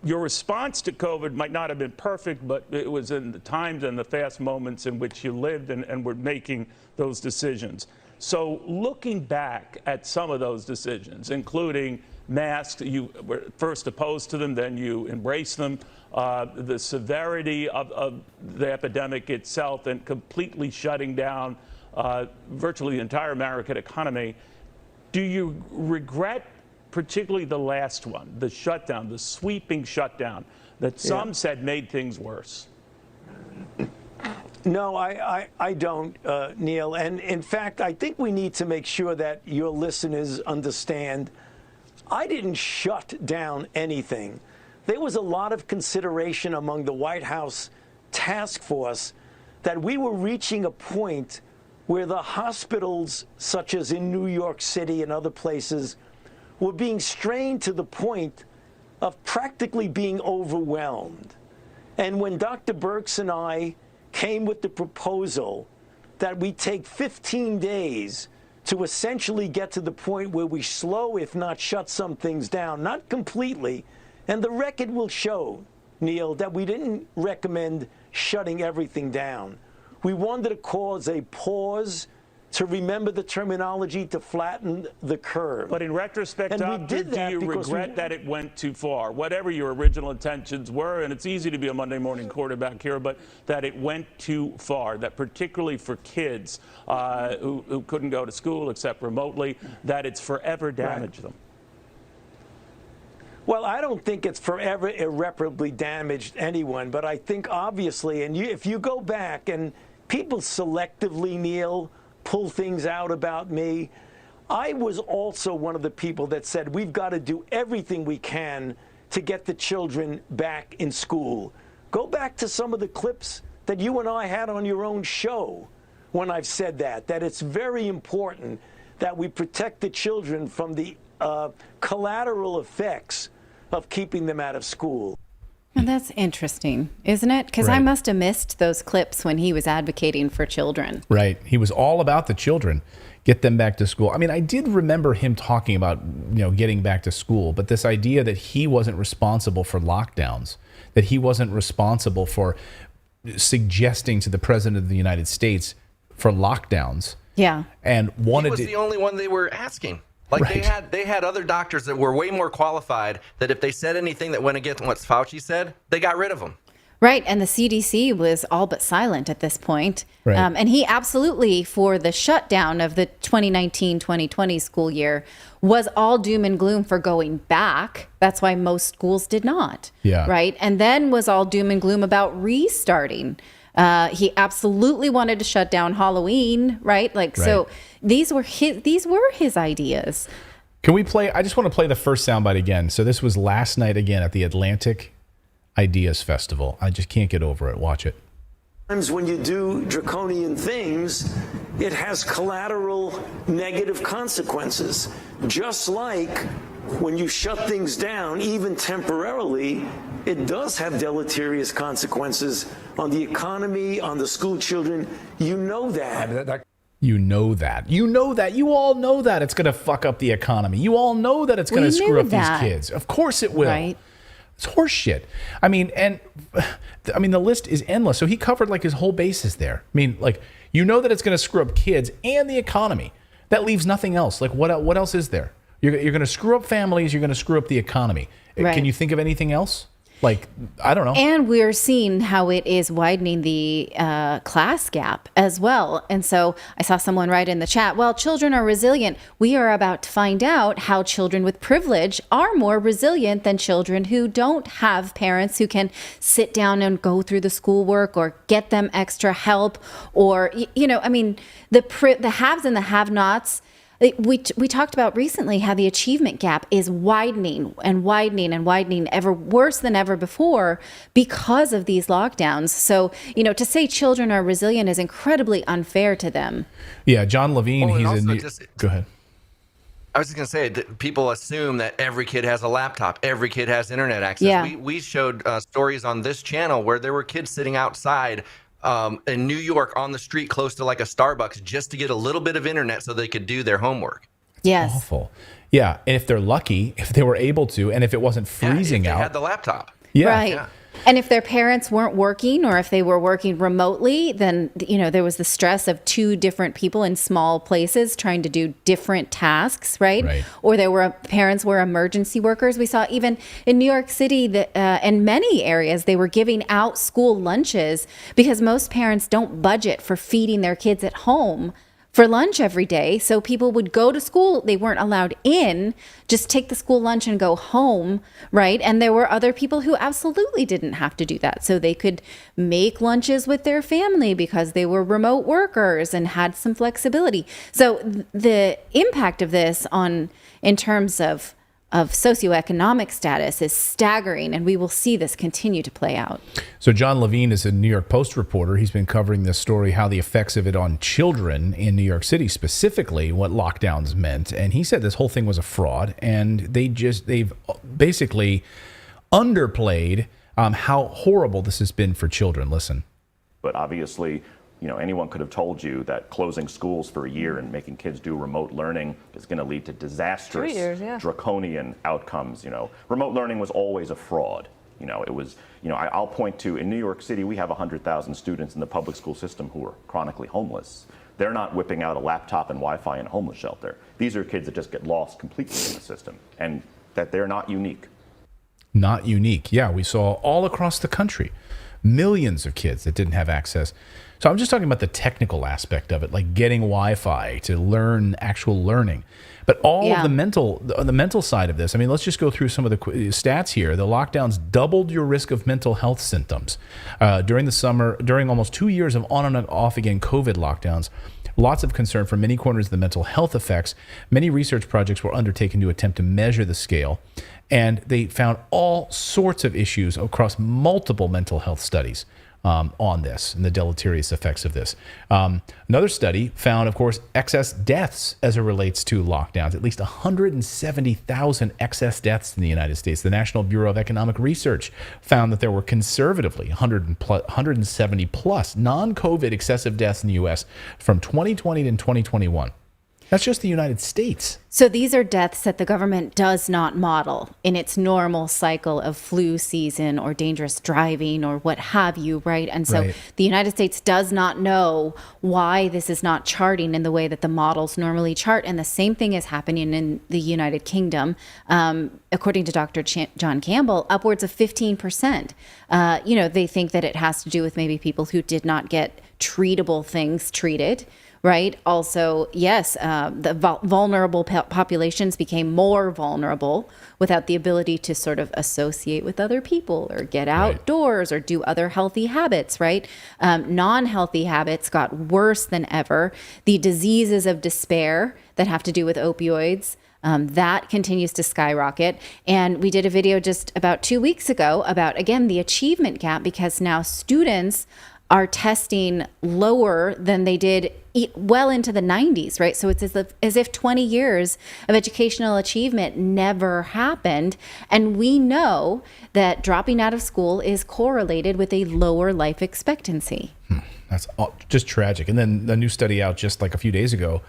your response to COVID might not have been perfect, but it was in the times and the fast moments in which you lived and were making those decisions. So looking back at some of those decisions, including masks, you were first opposed to them, then you embraced them, the severity of the epidemic itself and completely shutting down virtually the entire American economy. Do you regret particularly the last one, the shutdown, the sweeping shutdown that some said made things worse? No, I don't, Neil. And in fact, I think we need to make sure that your listeners understand I didn't shut down anything. There was a lot of consideration among the White House task force that we were reaching a point where the hospitals, such as in New York City and other places, were being strained to the point of practically being overwhelmed. And when Dr. Birx and I came with the proposal that we take 15 days to essentially get to the point where we slow, if not shut some things down, not completely, and the record will show, Neil, that we didn't recommend shutting everything down. We wanted to cause a pause, to remember the terminology, to flatten the curve. But in retrospect, And we Doctor, did do that you because regret that it went too far? Whatever your original intentions were, and it's easy to be a Monday morning quarterback here, but that it went too far, that particularly for kids who couldn't go to school except remotely, that it's forever damaged them. Well, I don't think it's forever irreparably damaged anyone, but I think obviously, and if you go back and people selectively, Neil, pull things out about me, I was also one of the people that said we've got to do everything we can to get the children back in school. Go back to some of the clips that you and I had on your own show when I've said that it's very important that we protect the children from the collateral effects of keeping them out of school. And that's interesting, isn't it? Because I must have missed those clips when he was advocating for children. Right. He was all about the children, get them back to school. I mean, I did remember him talking about, getting back to school, but this idea that he wasn't responsible for lockdowns, that he wasn't responsible for suggesting to the president of the United States for lockdowns. Yeah. And wanted He was the only one they were asking. Like they had other doctors that were way more qualified that if they said anything that went against what Fauci said, they got rid of them. Right. And the CDC was all but silent at this point. Right. And he absolutely, for the shutdown of the 2019-2020 school year, was all doom and gloom for going back. That's why most schools did not. Yeah. Right. And then was all doom and gloom about restarting. He absolutely wanted to shut down Halloween. Right. So these were his ideas. Can we play? I just want to play the first soundbite again. So this was last night again at the Atlantic Ideas Festival. I just can't get over it. Watch it. Sometimes when you do draconian things, it has collateral negative consequences. Just like when you shut things down, even temporarily, it does have deleterious consequences on the economy, on the school children. You know that. You know that. You know that. You all know that it's going to fuck up the economy. You all know that it's going to screw up these kids. Of course it will. Right. It's horse shit. I mean, the list is endless. So he covered like his whole bases there. I mean, like, you know that it's going to screw up kids and the economy. That leaves nothing else. Like, what else is there? You're going to screw up families. You're going to screw up the economy. Right. Can you think of anything else? Like, I don't know. And we're seeing how it is widening the class gap as well. And so I saw someone write in the chat, well, children are resilient. We are about to find out how children with privilege are more resilient than children who don't have parents who can sit down and go through the schoolwork or get them extra help. Or, the haves and the have-nots. We talked about recently how the achievement gap is widening and widening and widening, ever worse than ever before because of these lockdowns. So, to say children are resilient is incredibly unfair to them. Yeah, John Levine, go ahead. I was just going to say that people assume that every kid has a laptop, every kid has internet access. Yeah. We showed stories on this channel where there were kids sitting outside in New York on the street close to like a Starbucks just to get a little bit of internet so they could do their homework. Yes. Awful. Yeah. And if they're lucky, if they were able to, and if it wasn't freezing if they out. had the laptop. Yeah. Right. Yeah. And if their parents weren't working, or if they were working remotely, then, there was the stress of two different people in small places trying to do different tasks, right? Or parents were emergency workers. We saw even in New York City that in many areas, they were giving out school lunches because most parents don't budget for feeding their kids at home for lunch every day. So people would go to school. They weren't allowed in, just take the school lunch and go home, right? And there were other people who absolutely didn't have to do that. So they could make lunches with their family because they were remote workers and had some flexibility. So the impact of this in terms of socioeconomic status is staggering, and we will see this continue to play out. So John Levine is a New York Post reporter. He's been covering this story, how the effects of it on children in New York City, specifically what lockdowns meant. And he said this whole thing was a fraud, and they've basically underplayed how horrible this has been for children. Listen. But obviously, anyone could have told you that closing schools for a year and making kids do remote learning is going to lead to disastrous, draconian outcomes. Remote learning was always a fraud. It was, I'll point to, in New York City, we have 100,000 students in the public school system who are chronically homeless. They're not whipping out a laptop and Wi-Fi in a homeless shelter. These are kids that just get lost completely in the system, and that they're not unique. Not unique. Yeah, we saw all across the country, millions of kids that didn't have access. So I'm just talking about the technical aspect of it, like getting Wi-Fi to learn actual learning. But all of the mental side of this, I mean, let's just go through some of the stats here. The lockdowns doubled your risk of mental health symptoms. During the summer, during almost 2 years of on and off again COVID lockdowns, lots of concern from many corners of the mental health effects. Many research projects were undertaken to attempt to measure the scale, and they found all sorts of issues across multiple mental health studies on this and the deleterious effects of this. Another study found, of course, excess deaths as it relates to lockdowns. At least 170,000 excess deaths in the United States. The National Bureau of Economic Research found that there were conservatively 170 plus non-COVID excessive deaths in the U.S. from 2020 to 2021. That's just the United States. So these are deaths that the government does not model in its normal cycle of flu season or dangerous driving or what have you, right? And so the United States does not know why this is not charting in the way that the models normally chart. And the same thing is happening in the United Kingdom. According to Dr. John Campbell, upwards of 15%. They think that it has to do with maybe people who did not get treatable things treated. Right. Also, yes, the vulnerable populations became more vulnerable without the ability to sort of associate with other people or get outdoors or do other healthy habits. Right. Non-healthy habits got worse than ever. The diseases of despair that have to do with opioids, that continues to skyrocket. And we did a video just about 2 weeks ago about, again, the achievement gap, because now students are testing lower than they did well into the 90s, right? So it's as if 20 years of educational achievement never happened. And we know that dropping out of school is correlated with a lower life expectancy. That's just tragic. And then the new study out just like a few days ago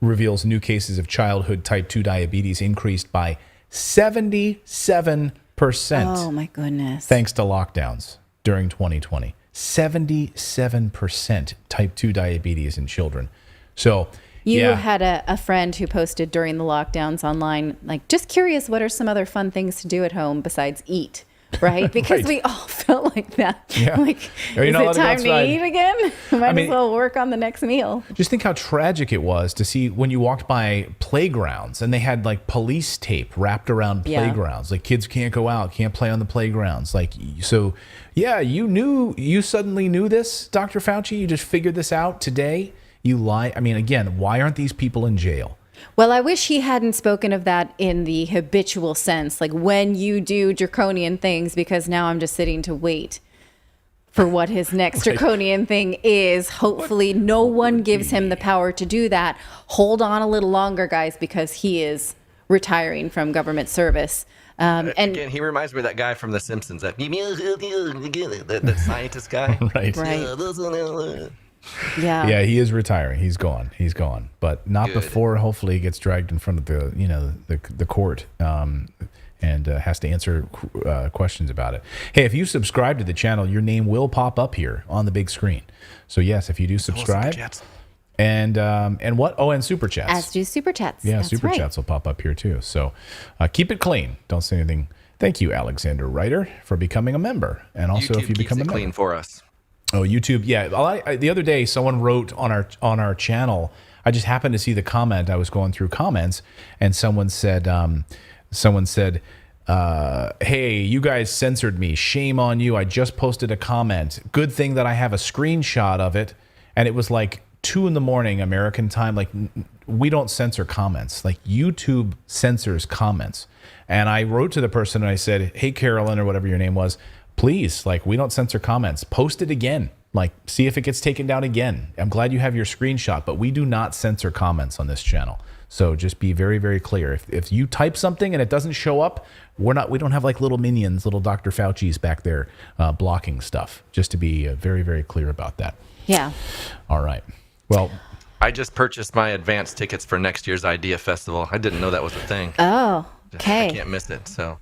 reveals new cases of childhood type 2 diabetes increased by 77%. Oh, my goodness. Thanks to lockdowns during 2020. 77% type 2 diabetes in children. So you had a friend who posted during the lockdowns online, like, just curious, what are some other fun things to do at home besides eat? Right? Because we all felt like that. Yeah. Like, is it time to eat again? Might as well work on the next meal. Just think how tragic it was to see when you walked by playgrounds and they had like police tape wrapped around playgrounds. Like, kids can't go out, can't play on the playgrounds. Like, so yeah, you suddenly knew this, Dr. Fauci? You just figured this out today? You lie. I mean, again, why aren't these people in jail? Well, I wish he hadn't spoken of that in the habitual sense, like when you do draconian things, because now I'm just sitting to wait for what his next draconian thing is. Hopefully no one gives him the power to do that. Hold on a little longer, guys, because he is retiring from government service And Again, he reminds me of that guy from The Simpsons, that scientist guy. Right. yeah. Yeah, he is retiring. He's gone. But not Good. before. Hopefully, he gets dragged in front of the court and has to answer questions about it. Hey, if you subscribe to the channel, your name will pop up here on the big screen. So yes, if you do subscribe, and what? Oh, and super chats. As do super chats. Yeah, That's super right. chats will pop up here too. So keep it clean. Don't say anything. Thank you, Alexander Reiter, for becoming a member. And also, YouTube if you keeps become a it member, clean for us. Oh, YouTube. Yeah. The other day, someone wrote on our channel. I just happened to see the comment. I was going through comments, and someone said, "Hey, you guys censored me. Shame on you. I just posted a comment. Good thing that I have a screenshot of it." And it was like 2 a.m. American time. Like, we don't censor comments. Like, YouTube censors comments. And I wrote to the person and I said, "Hey, Carolyn," or whatever your name was, "please, like, we don't censor comments. Post it again. Like, see if it gets taken down again. I'm glad you have your screenshot, but we do not censor comments on this channel." So just be very, very clear. If you type something and it doesn't show up, we don't have like little minions, little Dr. Fauci's back there blocking stuff. Just to be very, very clear about that. Yeah. All right. Well, I just purchased my advance tickets for next year's Idea Festival. I didn't know that was a thing. Oh, I okay. can't miss it. So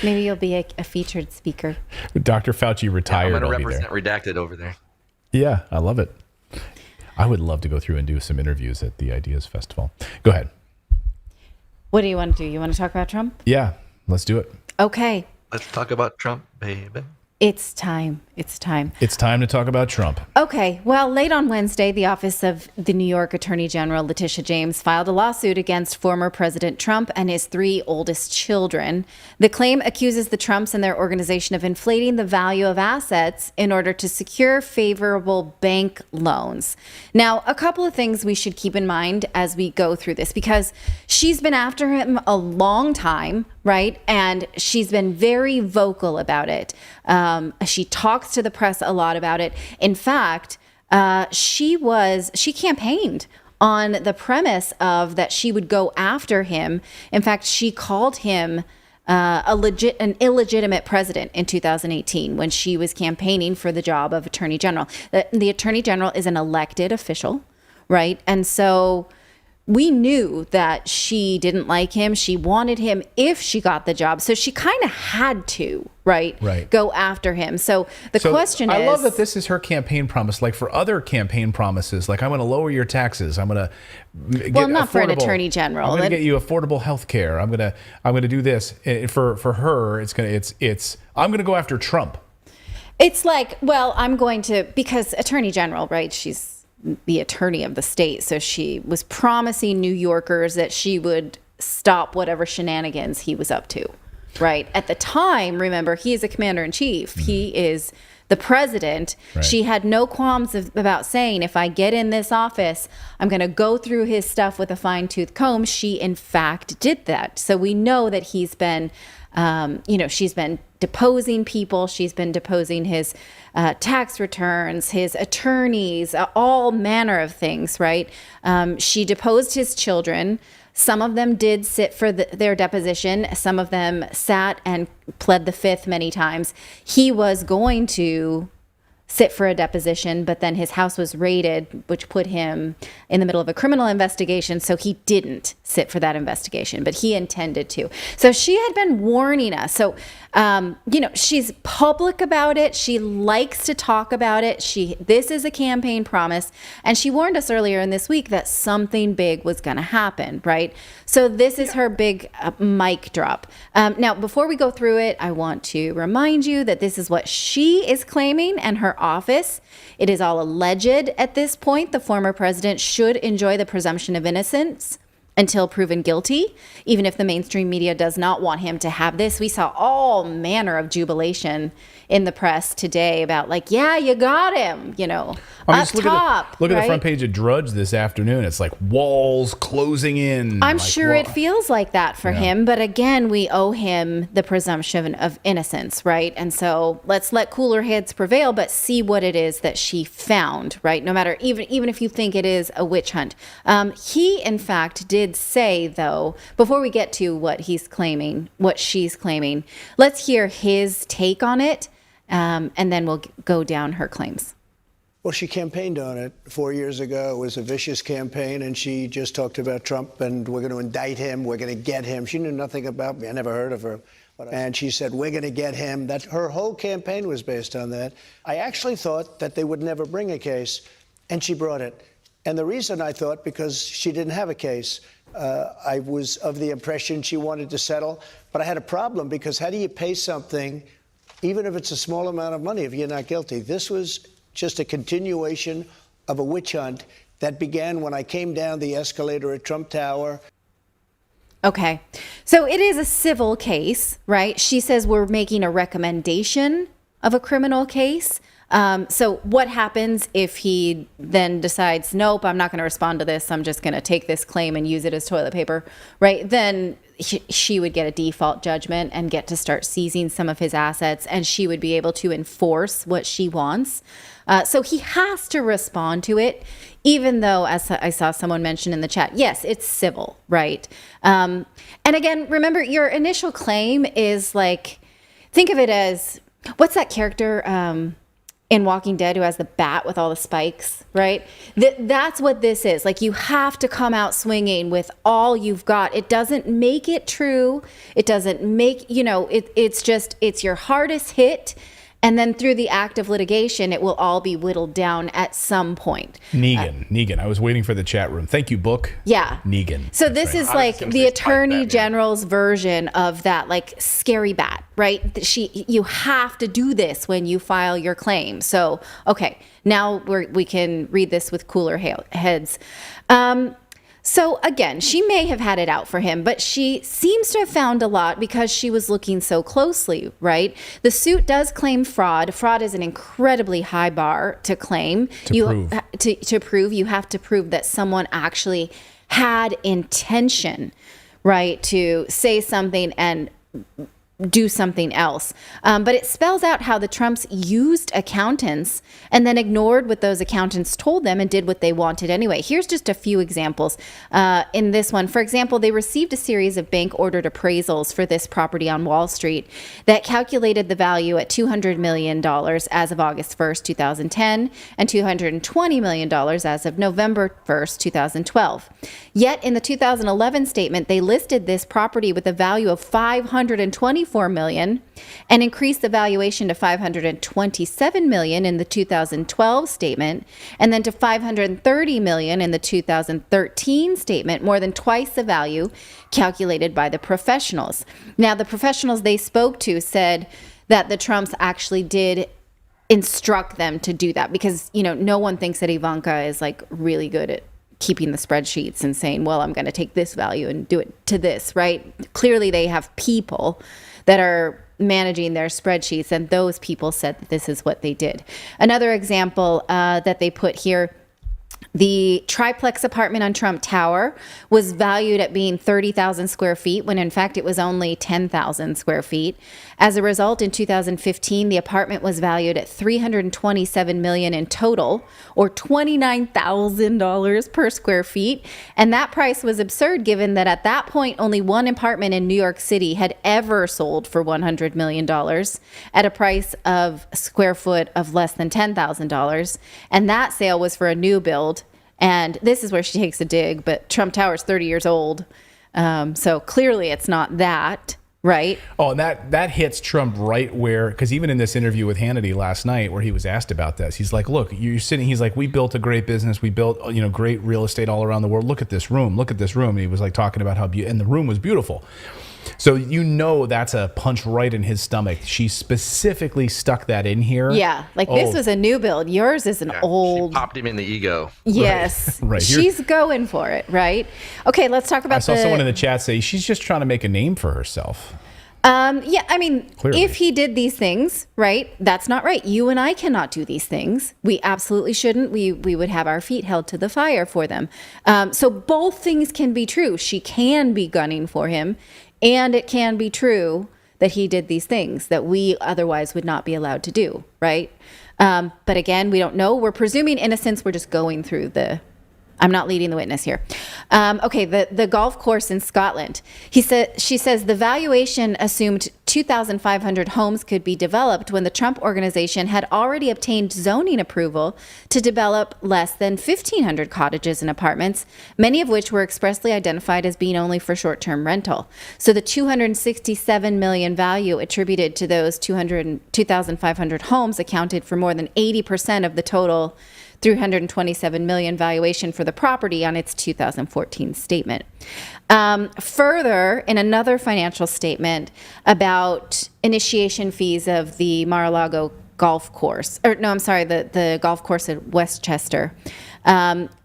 Maybe you'll be a featured speaker. Dr. Fauci retired. I'm going to I'll be there. represent Redacted over there. Yeah, I love it. I would love to go through and do some interviews at the Ideas Festival. Go ahead. What do you want to do? You want to talk about Trump? Yeah, let's do it. Okay. Let's talk about Trump, baby. It's time. It's time. It's time to talk about Trump. Okay. Well, late on Wednesday, the office of the New York Attorney General, Letitia James, filed a lawsuit against former President Trump and his 3 oldest children. The claim accuses the Trumps and their organization of inflating the value of assets in order to secure favorable bank loans. Now, a couple of things we should keep in mind as we go through this, because she's been after him a long time, right? And she's been very vocal about it. She talks to the press a lot about it. In fact, she campaigned on the premise of that she would go after him. In fact, she called him an illegitimate president in 2018 when she was campaigning for the job of Attorney General. The Attorney General is an elected official, right? And so we knew that she didn't like him. She wanted him if she got the job. So she kind of had to, right, go after him. So the question is... I love that this is her campaign promise. Like for other campaign promises, like I'm going to lower your taxes. I'm going to get well, not for an attorney general. I'm going to get you affordable health care. I'm going to do this. For her, I'm going to go after Trump. It's like, well, because attorney general, right? She's the attorney of the state. So she was promising New Yorkers that she would stop whatever shenanigans he was up to, right? At the time, remember, he is a commander in chief. Mm-hmm. He is the president. Right. She had no qualms about saying, if I get in this office, I'm going to go through his stuff with a fine-tooth comb. She, in fact, did that. So we know that he's been, she's been deposing people. She's been deposing his tax returns, his attorneys, all manner of things, right? She deposed his children. Some of them did sit for their deposition. Some of them sat and pled the fifth many times. He was going to sit for a deposition, but then his house was raided, which put him in the middle of a criminal investigation. So he didn't sit for that investigation, but he intended to. So she had been warning us. So, she's public about it. She likes to talk about it. This is a campaign promise. And she warned us earlier in this week that something big was going to happen, right? So this is her big mic drop. Now, before we go through it, I want to remind you that this is what she is claiming and her office. It is all alleged at this point. The former president should enjoy the presumption of innocence until proven guilty, even if the mainstream media does not want him to have this. We saw all manner of jubilation in the press today about yeah, you got him, up top. Look at the front page of Drudge this afternoon. It's like walls closing in. I'm sure it feels like that for him. But again, we owe him the presumption of innocence, right? And so let's let cooler heads prevail, but see what it is that she found, right? No matter, even if you think it is a witch hunt. He, in fact, did did say, though, before we get to what he's claiming, what she's claiming, let's hear his take on it, and then we'll go down her claims. Well, she campaigned on it 4 years ago. It was a vicious campaign, and she just talked about Trump, and we're going to indict him, we're going to get him. She knew nothing about me. I never heard of her. And she said, we're going to get him. That her whole campaign was based on that. I actually thought that they would never bring a case, and she brought it. And the reason I thought, because she didn't have a case, I was of the impression she wanted to settle. But I had a problem, because how do you pay something, even if it's a small amount of money, if you're not guilty? This was just a continuation of a witch hunt that began when I came down the escalator at Trump Tower. Okay. So it is a civil case, right? She says we're making a recommendation of a criminal case. So what happens if he then decides, nope, I'm not going to respond to this. I'm just going to take this claim and use it as toilet paper, right? Then she would get a default judgment and get to start seizing some of his assets, and she would be able to enforce what she wants. So he has to respond to it, even though, as I saw someone mention in the chat, yes, it's civil, right? And again, remember, your initial claim is like, think of it as, what's that character in Walking Dead who has the bat with all the spikes, right? That's what this is. Like, you have to come out swinging with all you've got. It doesn't make it true. It doesn't make, it's your hardest hit. And then through the act of litigation, it will all be whittled down at some point. Negan. I was waiting for the chat room. Thank you, book. Yeah. Negan. So this is like the attorney general's version of that, like, scary bat, right? You have to do this when you file your claim. So, okay, now we can read this with cooler heads. So again, she may have had it out for him, but she seems to have found a lot because she was looking so closely, right? The suit does claim fraud. Fraud is an incredibly high bar to claim. To prove, you have to prove that someone actually had intention, right, to say something and do something else. But it spells out how the Trumps used accountants and then ignored what those accountants told them and did what they wanted anyway. Here's just a few examples. In this one, for example, they received a series of bank-ordered appraisals for this property on Wall Street that calculated the value at $200 million as of August 1st, 2010, and $220 million as of November 1st, 2012. Yet in the 2011 statement, they listed this property with a value of $524 million and increased the valuation to $527 million in the 2012 statement, and then to $530 million in the 2013 statement, more than twice the value calculated by the professionals. Now, the professionals they spoke to said that the Trumps actually did instruct them to do that, because, no one thinks that Ivanka is like really good at keeping the spreadsheets and saying, well, I'm going to take this value and do it to this, right? Clearly they have people that are managing their spreadsheets, and those people said that this is what they did. Another example that they put here, the triplex apartment on Trump Tower was valued at being 30,000 square feet when in fact it was only 10,000 square feet. As a result, in 2015, the apartment was valued at $327 million in total, or $29,000 per square feet. And that price was absurd, given that at that point, only one apartment in New York City had ever sold for $100 million at a price of square foot of less than $10,000. And that sale was for a new build. And this is where she takes a dig, but Trump Tower is 30 years old. So clearly it's not that. Right. Oh, and that hits Trump right where, because even in this interview with Hannity last night, where he was asked about this, he's like, look, you're sitting, he's like, we built a great business. We built, great real estate all around the world. Look at this room. Look at this room. And he was like talking about how and the room was beautiful. So that's a punch right in his stomach. She specifically stuck that in here. Yeah, this was a new build. Yours is an old. She popped him in the ego. Yes, right. She's going for it, right? Okay, let's talk about. I saw someone in the chat say she's just trying to make a name for herself. Yeah, I mean, clearly, if he did these things, right, that's not right. You and I cannot do these things. We absolutely shouldn't. We would have our feet held to the fire for them. So both things can be true. She can be gunning for him, and it can be true that he did these things that we otherwise would not be allowed to do, right? But again, we don't know. We're presuming innocence. We're just going through the I'm not leading the witness here. Okay, the golf course in Scotland. She says the valuation assumed 2,500 homes could be developed when the Trump organization had already obtained zoning approval to develop less than 1,500 cottages and apartments, many of which were expressly identified as being only for short-term rental. So the 267 million value attributed to those 2,500 homes accounted for more than 80% of the total 327 million valuation for the property on its 2014 statement. Further, in another financial statement about initiation fees of the Mar-a-Lago golf course, the golf course at Westchester,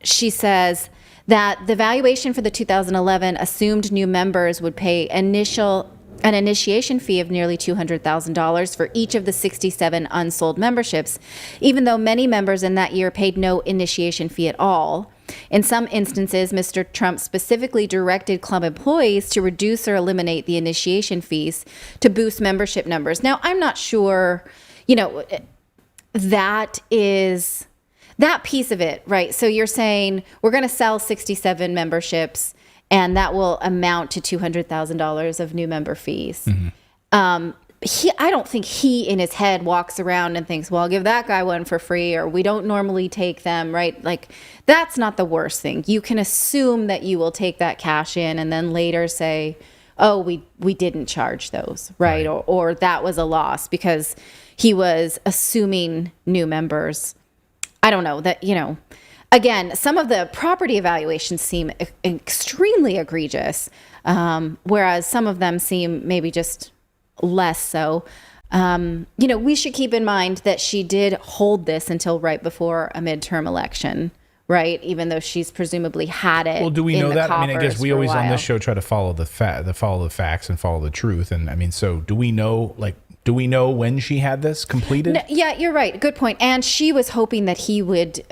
she says that the valuation for the 2011 assumed new members would pay an initiation fee of nearly $200,000 for each of the 67 unsold memberships, even though many members in that year paid no initiation fee at all. In some instances, Mr. Trump specifically directed club employees to reduce or eliminate the initiation fees to boost membership numbers. Now, I'm not sure, that is that piece of it, right? So you're saying we're going to sell 67 memberships and that will amount to $200,000 of new member fees. Mm-hmm. I don't think he in his head walks around and thinks, well, I'll give that guy one for free, or we don't normally take them, right? Like, that's not the worst thing. You can assume that you will take that cash in and then later say, oh, we didn't charge those, right? Or that was a loss because he was assuming new members. I don't know that, again, some of the property evaluations seem extremely egregious, whereas some of them seem maybe just less so. We should keep in mind that she did hold this until right before a midterm election, right? Even though she's presumably had it. Well, do we know that? I mean, I guess we always on this show show try to follow the facts and follow the truth. And I mean, so do we know when she had this completed? No, yeah, you're right. Good point. And she was hoping that he would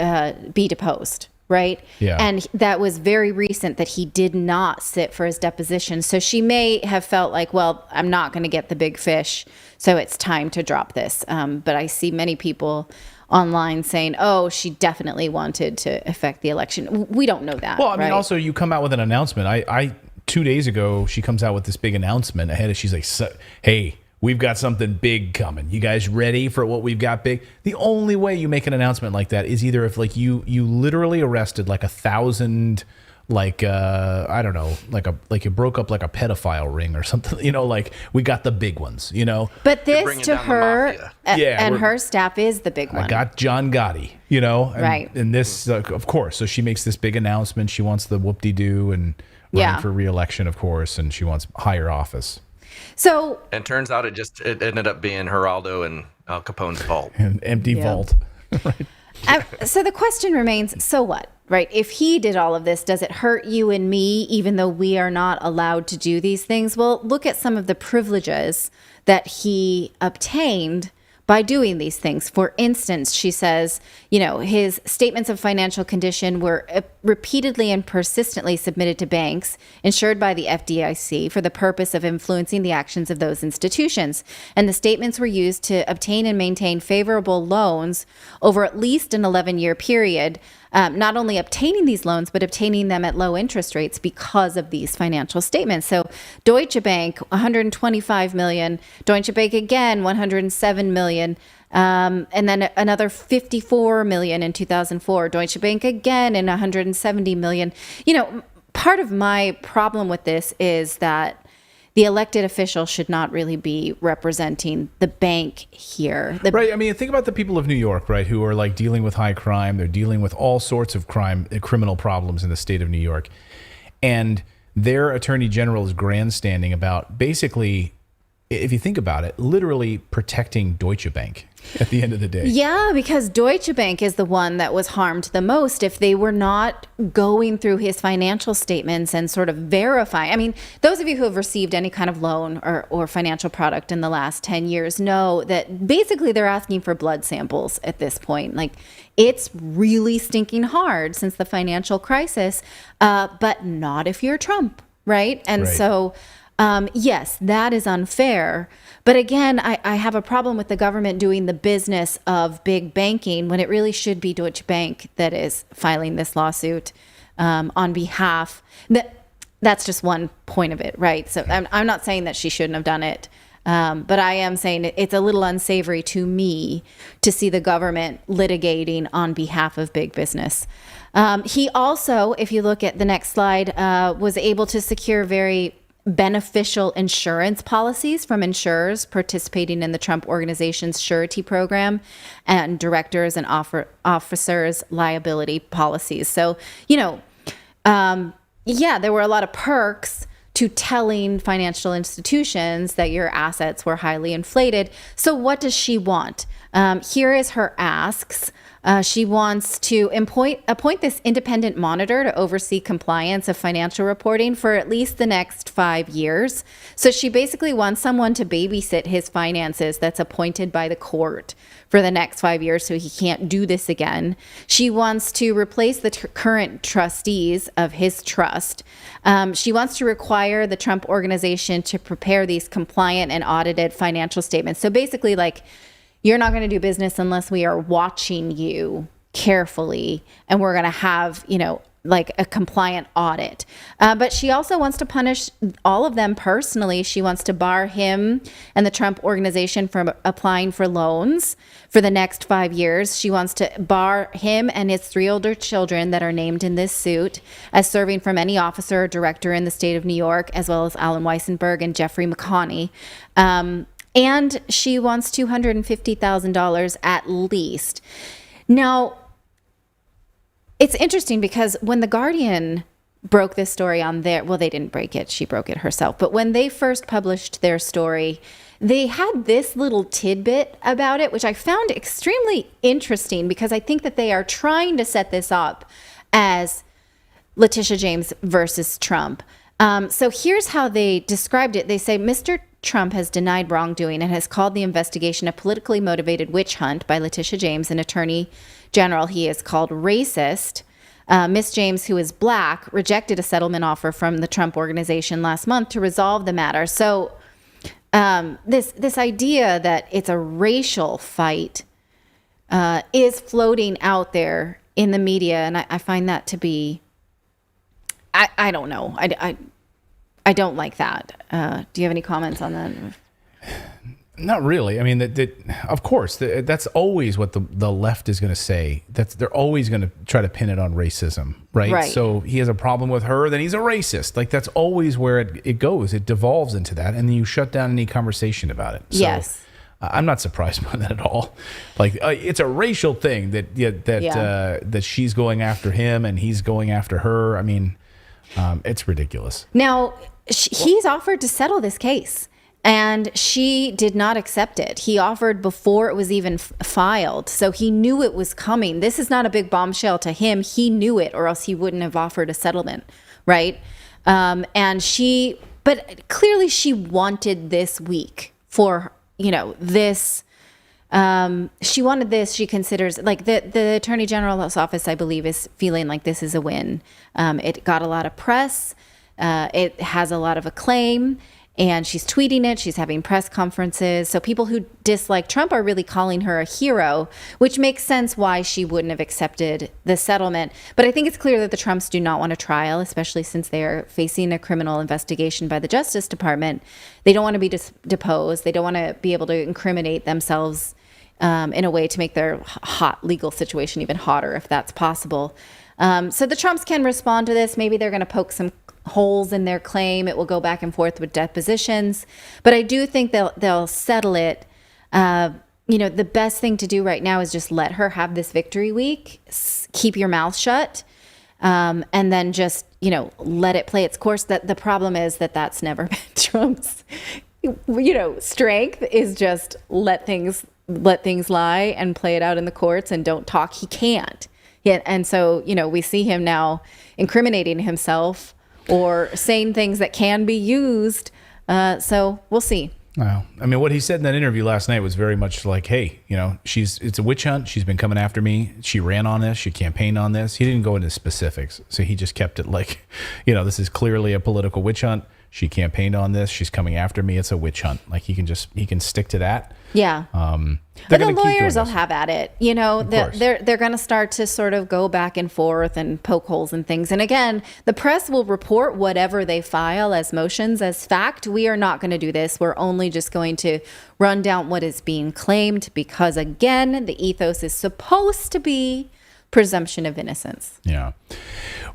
be deposed, right? Yeah. And that was very recent that he did not sit for his deposition. So she may have felt like, well, I'm not going to get the big fish, so it's time to drop this. But I see many people online saying, oh, she definitely wanted to affect the election. We don't know that. Well, I mean, right? also you come out with an announcement. I 2 days ago, she comes out with this big announcement ahead of, she's like, hey, we've got something big coming. You guys ready for what we've got big? The only way you make an announcement like that is either if like you literally arrested like 1,000, I don't know, like you broke up like a pedophile ring or something, like we got the big ones, But this to her and her staff is the big one. I got John Gotti, right. And this, of course, so she makes this big announcement. She wants the whoop-de-doo and running for re-election, of course, and she wants higher office. So, and turns out it ended up being Geraldo and Al Capone's vault. An empty vault. Right. So the question remains, so what, right? If he did all of this, does it hurt you and me, even though we are not allowed to do these things? Well, look at some of the privileges that he obtained by doing these things. For instance, she says, his statements of financial condition were repeatedly and persistently submitted to banks insured by the FDIC for the purpose of influencing the actions of those institutions. And the statements were used to obtain and maintain favorable loans over at least an 11-year period, not only obtaining these loans, but obtaining them at low interest rates because of these financial statements. So Deutsche Bank, 125 million, Deutsche Bank again, 107 million, and then another 54 million in 2004, Deutsche Bank again in 170 million. Part of my problem with this is that the elected official should not really be representing the bank here. Right. I mean, think about the people of New York, right, who are like dealing with high crime. They're dealing with all sorts of criminal problems in the state of New York. And their attorney general is grandstanding about basically, if you think about it, literally protecting Deutsche Bank at the end of the day. Yeah, because Deutsche Bank is the one that was harmed the most if they were not going through his financial statements and sort of verifying. I mean, those of you who have received any kind of loan or financial product in the last 10 years know that basically they're asking for blood samples at this point. Like, it's really stinking hard since the financial crisis, but not if you're Trump, right? And so Yes, that is unfair. But again, I have a problem with the government doing the business of big banking when it really should be Deutsche Bank that is filing this lawsuit on behalf. That's just one point of it, right? So I'm not saying that she shouldn't have done it. But I am saying it's a little unsavory to me to see the government litigating on behalf of big business. He also, if you look at the next slide, was able to secure very beneficial insurance policies from insurers participating in the Trump organization's surety program and directors and officers liability policies. So, there were a lot of perks to telling financial institutions that your assets were highly inflated. So what does she want? Here is her asks. She wants to appoint this independent monitor to oversee compliance of financial reporting for at least the next 5 years. So she basically wants someone to babysit his finances that's appointed by the court for the next 5 years so he can't do this again. She wants to replace the current trustees of his trust. She wants to require the Trump organization to prepare these compliant and audited financial statements. So basically, you're not going to do business unless we are watching you carefully, and we're going to have, a compliant audit. But she also wants to punish all of them personally. She wants to bar him and the Trump organization from applying for loans for the next 5 years. She wants to bar him and his 3 older children that are named in this suit as serving from any officer or director in the state of New York, as well as Alan Weissenberg and Jeffrey McConney. And she wants $250,000 at least. Now, it's interesting because when The Guardian broke this story on they didn't break it. She broke it herself. But when they first published their story, they had this little tidbit about it, which I found extremely interesting because I think that they are trying to set this up as Letitia James versus Trump. So here's how they described it. They say, Mr. Trump has denied wrongdoing and has called the investigation a politically motivated witch hunt by Letitia James, an attorney general he is called racist. Ms. James, who is Black, rejected a settlement offer from the Trump organization last month to resolve the matter. So this idea that it's a racial fight is floating out there in the media, and I find that to be, I don't know. I don't like that. Do you have any comments on that? Not really. I mean, of course, that's always what the left is going to say. They're always going to try to pin it on racism, right? So he has a problem with her, then he's a racist. That's always where it goes. It devolves into that, and then you shut down any conversation about it. So, yes. I'm not surprised by that at all. It's a racial thing that she's going after him and he's going after her. I mean, it's ridiculous. Now, he's offered to settle this case, and she did not accept it. He offered before it was even filed, so he knew it was coming. This is not a big bombshell to him. He knew it, or else he wouldn't have offered a settlement, right? But clearly she wanted this week for, this. She wanted this. She considers the Attorney General's office, I believe, is feeling like this is a win. It got a lot of press. It has a lot of acclaim, and she's tweeting it. She's having press conferences. So people who dislike Trump are really calling her a hero, which makes sense why she wouldn't have accepted the settlement. But I think it's clear that the Trumps do not want a trial, especially since they are facing a criminal investigation by the Justice Department. They don't want to be deposed. They don't want to be able to incriminate themselves in a way to make their hot legal situation even hotter, if that's possible. So the Trumps can respond to this. Maybe they're going to poke some holes in their claim. It will go back and forth with depositions. But I do think they'll settle it. The best thing to do right now is just let her have this victory week. Keep your mouth shut. And then just, let it play its course. That the problem is that's never been Trump's, strength is just let things lie and play it out in the courts and don't talk. He can't. And so, we see him now incriminating himself or saying things that can be used. So we'll see. Wow. I mean, what he said in that interview last night was very much like, hey, it's a witch hunt. She's been coming after me. She ran on this. She campaigned on this. He didn't go into specifics. So he just kept it this is clearly a political witch hunt. She campaigned on this. She's coming after me. It's a witch hunt. Like he can stick to that. Yeah. But the lawyers will have at it. You know, they're going to start to sort of go back and forth and poke holes in things. And again, the press will report whatever they file as motions as fact. We are not going to do this. We're only just going to run down what is being claimed because, again, the ethos is supposed to be presumption of innocence. Yeah.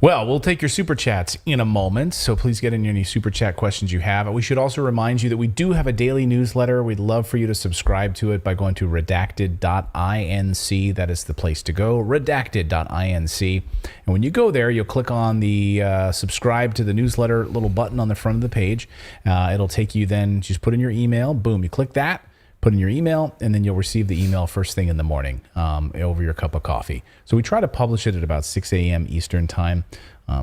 Well, we'll take your super chats in a moment, so please get in any super chat questions you have. We should also remind you that we do have a daily newsletter. We'd love for you to subscribe to it by going to redacted.inc. That is the place to go, redacted.inc. And when you go there, you'll click on the subscribe to the newsletter little button on the front of the page. It'll take you then, just put in your email, boom, you click that. Put in your email, and then you'll receive the email first thing in the morning over your cup of coffee. So we try to publish it at about 6 a.m. Eastern time.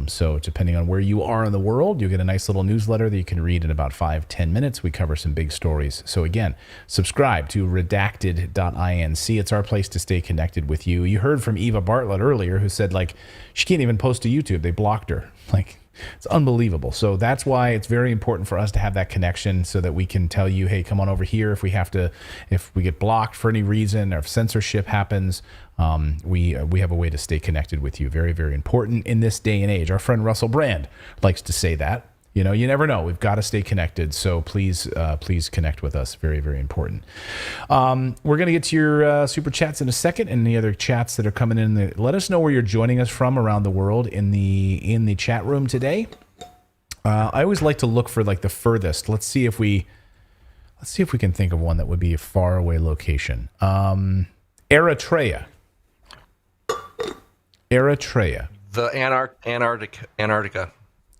So depending on where you are in the world, you'll get a nice little newsletter that you can read in about 5-10 minutes. We cover some big stories. So again, subscribe to redacted.inc. It's our place to stay connected with you. You heard from Eva Bartlett earlier who said, like, she can't even post to YouTube. They blocked her. Like, it's unbelievable. So that's why it's very important for us to have that connection so that we can tell you, hey, come on over here if we get blocked for any reason or if censorship happens. We have a way to stay connected with you. Very, very important in this day and age. Our friend Russell Brand likes to say that. You know, you never know. We've got to stay connected. So please connect with us. Very, very important. We're going to get to your super chats in a second and the other chats that are coming in. Let us know where you're joining us from around the world in the chat room today. I always like to look for like the furthest. Let's see if we can think of one that would be a far away location. Eritrea. The Antarctica. Antarctica.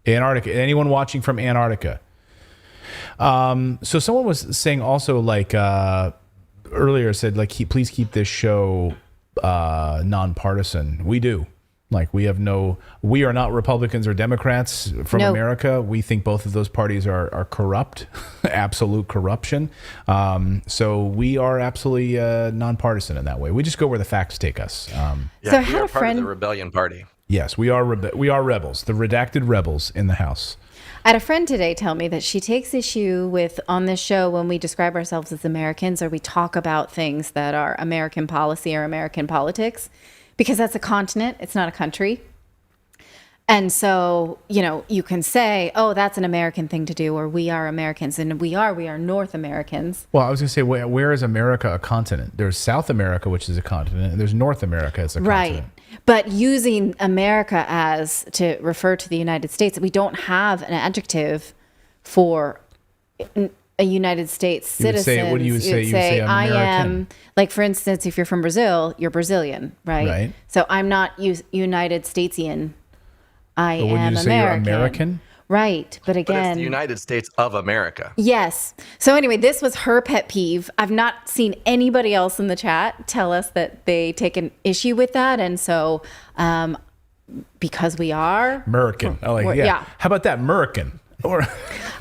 Anyone watching from Antarctica? So someone was saying also, like earlier, said like please keep this show nonpartisan. We do. Like we are not Republicans or Democrats from America. We think both of those parties are corrupt, absolute corruption. So we are absolutely nonpartisan in that way. We just go where the facts take us. So we are part of the rebellion party. Yes, we are rebels, the redacted rebels in the House. I had a friend today tell me that she takes issue with on this show when we describe ourselves as Americans or we talk about things that are American policy or American politics, because that's a continent, it's not a country. And so, you know, you can say, oh, that's an American thing to do, or we are Americans, and we are North Americans. Well, I was going to say, where is America a continent? There's South America, which is a continent, and there's North America as a continent. Right. But using America as to refer to the United States, we don't have an adjective for a United States citizen. What do you would say? You would say I American. am, like, for instance, if you're from Brazil, you're Brazilian, right? Right. So I'm not United Statesian. I But am would you say American. you're American? Right. But again, But it's the United States of America. yes. So anyway, this was her pet peeve. I've not seen anybody else in the chat tell us that they take an issue with that. And so because we are American. I like, yeah. How about that? American. Or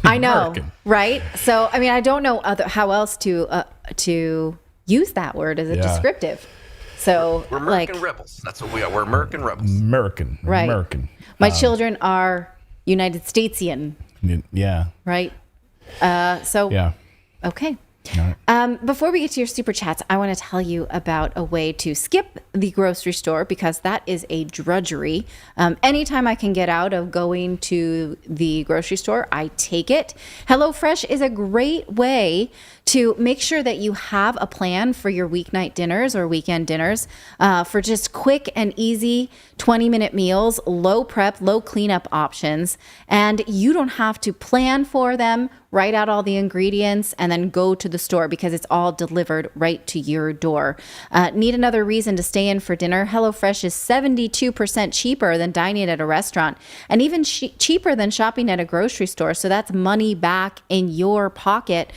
I know, American. right? So I mean, I don't know how else to use that word as a descriptive. So We're American rebels. That's what we are. We're American rebels. American. Right. American. My children are United Statesian. Yeah. Right. So Yeah. okay. All right. Before we get to your super chats, I want to tell you about a way to skip the grocery store because that is a drudgery. Anytime I can get out of going to the grocery store, I take it. HelloFresh is a great way to make sure that you have a plan for your weeknight dinners or weekend dinners for just quick and easy 20-minute meals, low prep, low cleanup options. And you don't have to plan for them, write out all the ingredients, and then go to the store because it's all delivered right to your door. Need another reason to stay in for dinner? HelloFresh is 72% cheaper than dining at a restaurant and even cheaper than shopping at a grocery store. So that's money back in your pocket.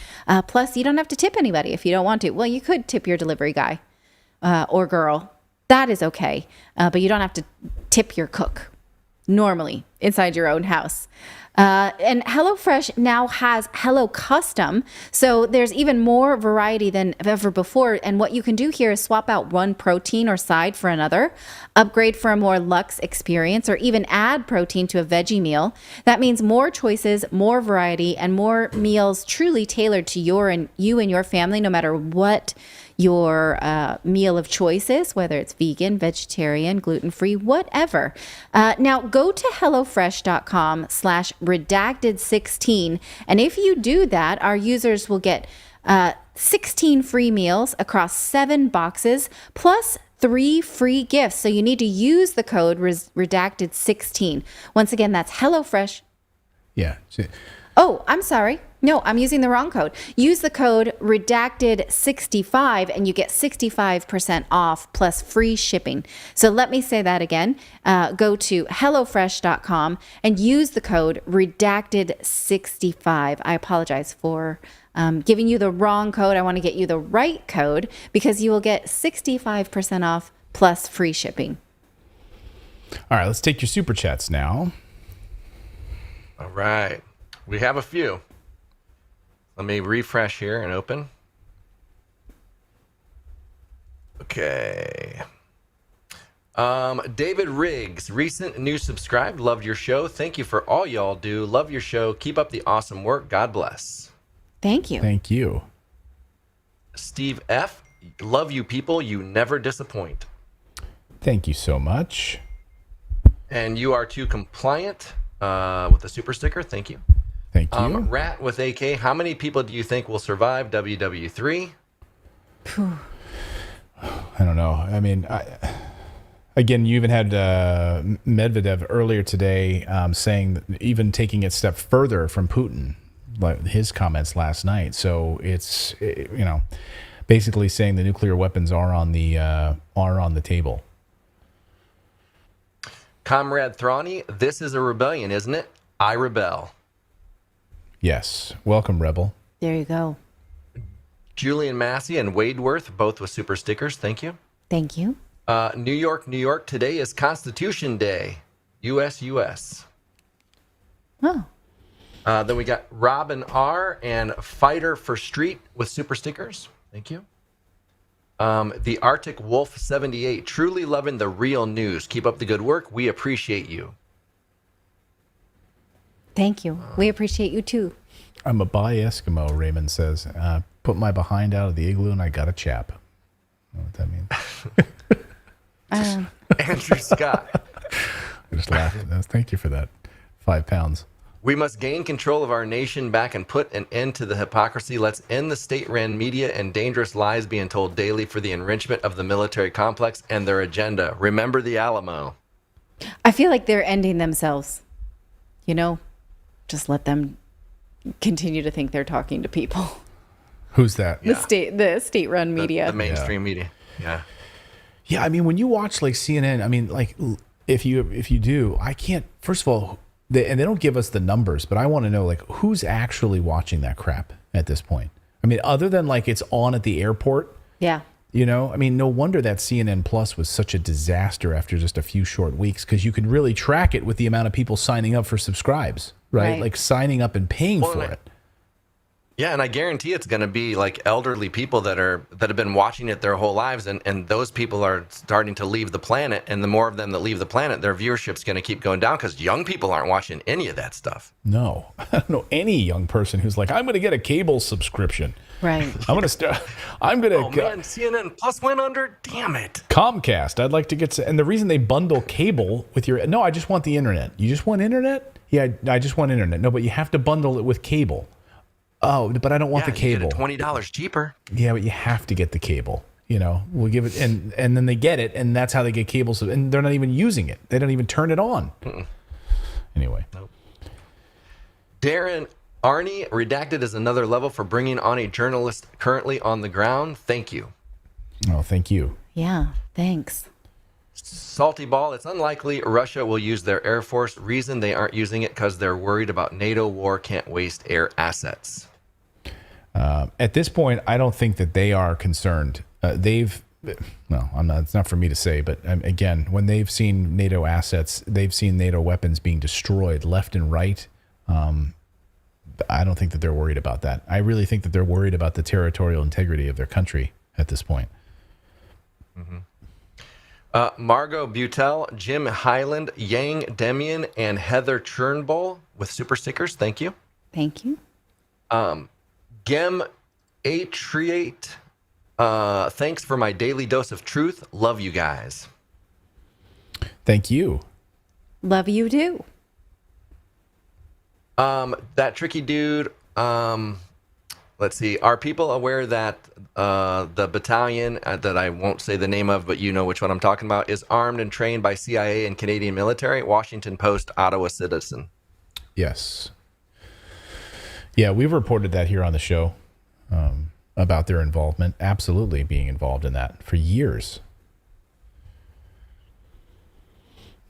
Plus, you don't have to tip anybody if you don't want to. Well, you could tip your delivery guy or girl. That is okay. But you don't have to tip your cook. normally inside your own house. And HelloFresh now has Hello Custom. So there's even more variety than ever before. And what you can do here is swap out one protein or side for another, upgrade for a more luxe experience, or even add protein to a veggie meal. That means more choices, more variety, and more meals truly tailored to you and your family, no matter what your meal of choice is, whether it's vegan, vegetarian, gluten-free, whatever. Now go to HelloFresh.com/redacted16. And if you do that, our users will get 16 free meals across 7 boxes, plus 3 free gifts. So you need to use the code redacted16. Once again, that's HelloFresh. Yeah. Oh, I'm sorry. No, I'm using the wrong code. Use the code redacted65 and you get 65% off plus free shipping. So let me say that again. Go to HelloFresh.com and use the code redacted65. I apologize for giving you the wrong code. I want to get you the right code because you will get 65% off plus free shipping. All right, let's take your super chats now. All right. We have a few. Let me refresh here and open. Okay. David Riggs, recent new subscribed. Loved your show. Thank you for all y'all do. Love your show. Keep up the awesome work. God bless. Thank you. Thank you. Steve F. Love you people. You never disappoint. Thank you so much. And you are too compliant with the super sticker. Thank you. Thank you. Rat with AK. How many people do you think will survive WW3? I don't know. I mean, again, you even had Medvedev earlier today saying that even taking it a step further from Putin, like his comments last night. So it's basically saying the nuclear weapons are on the table. Comrade Thrani, this is a rebellion, isn't it? I rebel. Yes. Welcome, Rebel. There you go. Julian Massey and Wade Worth, both with super stickers. Thank you. Thank you. New York, New York. Today is Constitution Day. US. Oh. Then we got Robin R. and Fighter for Street with super stickers. Thank you. The Arctic Wolf 78. Truly loving the real news. Keep up the good work. We appreciate you. Thank you. We appreciate you too. I'm a bi Eskimo, Raymond says. Put my behind out of the igloo and I got a chap. I don't know what that means. Andrew Scott. I just laughed at that. Thank you for that. 5 pounds. We must gain control of our nation back and put an end to the hypocrisy. Let's end the state-ran media and dangerous lies being told daily for the enrichment of the military complex and their agenda. Remember the Alamo. I feel like they're ending themselves. Just let them continue to think they're talking to people. Who's that? The state-run media. The mainstream media. Yeah. Yeah, I mean, when you watch like CNN, I mean, like if you do, I can't. First of all, they don't give us the numbers, but I want to know like who's actually watching that crap at this point. I mean, other than like it's on at the airport. Yeah. I mean, no wonder that CNN Plus was such a disaster after just a few short weeks because you can really track it with the amount of people signing up for subscribes, right? Like signing up and paying for it. Yeah, and I guarantee it's going to be like elderly people that have been watching it their whole lives, and those people are starting to leave the planet, and the more of them that leave the planet, their viewership's going to keep going down because young people aren't watching any of that stuff. No, I don't know any young person who's like, I'm going to get a cable subscription. Right. I'm going to start. Oh man, CNN Plus went under. Damn it. Comcast. I'd like to get. And the reason they bundle cable with your. No, I just want the internet. You just want internet? Yeah, I just want internet. No, but you have to bundle it with cable. Oh, but I don't want the cable. You get it $20 cheaper. Yeah, but you have to get the cable. We'll give it, and then they get it, and that's how they get cable. And they're not even using it. They don't even turn it on. Anyway. Nope. Darren Arnie, Redacted is another level for bringing on a journalist currently on the ground. Thank you. Oh, thank you. Yeah, thanks. Salty Ball, it's unlikely Russia will use their Air Force. Reason they aren't using it because they're worried about NATO war, can't waste air assets. At this point, I don't think that they are concerned. They've no, I'm not. It's not for me to say, but again, when they've seen NATO assets, they've seen NATO weapons being destroyed left and right. I don't think that they're worried about that. I really think that they're worried about the territorial integrity of their country at this point. Margot Butel, Jim Highland, Yang Demian, and Heather Churnbull with super stickers. Thank you. Thank you. Gem Atriate, thanks for my daily dose of truth. Love you guys. Thank you. Love you too. That tricky dude. Let's see. Are people aware that the battalion that I won't say the name of, but you know which one I'm talking about, is armed and trained by CIA and Canadian military? Washington Post, Ottawa Citizen. Yes. Yeah, we've reported that here on the show about their involvement, absolutely being involved in that for years.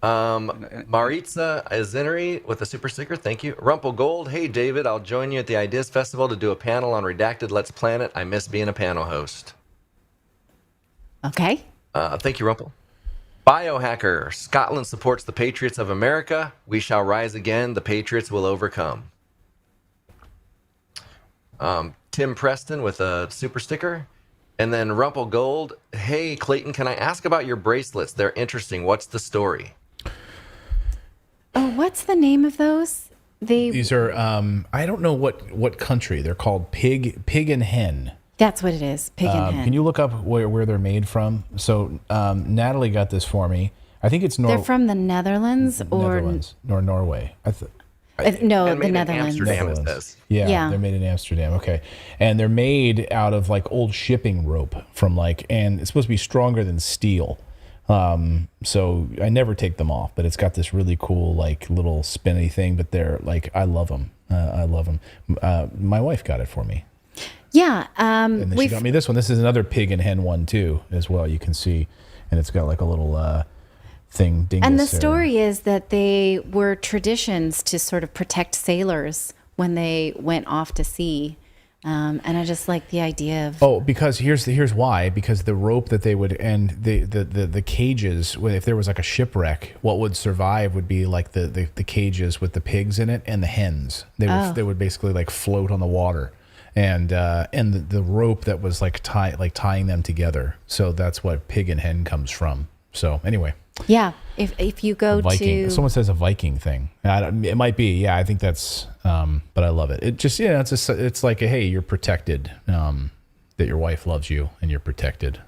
Maritza Azineri with a super sticker. Thank you. Rumple Gold. Hey, David, I'll join you at the Ideas Festival to do a panel on Redacted Let's Planet. I miss being a panel host. Okay. Thank you, Rumple. Biohacker. Scotland supports the Patriots of America. We shall rise again. The Patriots will overcome. Tim Preston with a super sticker. And then Rumple Gold. Hey, Clayton, can I ask about your bracelets? They're interesting. What's the story? Oh, what's the name of those? These are I don't know what country. They're called pig and hen. That's what it is. Pig and hen. Can you look up where they're made from? So Natalie got this for me. I think it's They're from the Netherlands or Norway. no, the Netherlands. Amsterdam, it says. Yeah, they're made in Amsterdam. Okay, and they're made out of like old shipping rope from and it's supposed to be stronger than steel. So I never take them off, but it's got this really cool little spinny thing. But they're I love them. I love them. My wife got it for me. Yeah. And then she got me this one. This is another pig and hen one too, as well. You can see, and it's got a little thing. And the story is that they were traditions to sort of protect sailors when they went off to sea. And I just like the idea of because here's why, because the rope that they would and the cages, if there was a shipwreck, what would survive would be the cages with the pigs in it and the hens. They would basically float on the water, and the rope that was tying them together. So that's what pig and hen comes from. So anyway. Yeah, if you go Viking, to someone says a Viking thing. It might be. Yeah, I think that's. But I love it. It just it's like hey, you're protected. That your wife loves you and you're protected,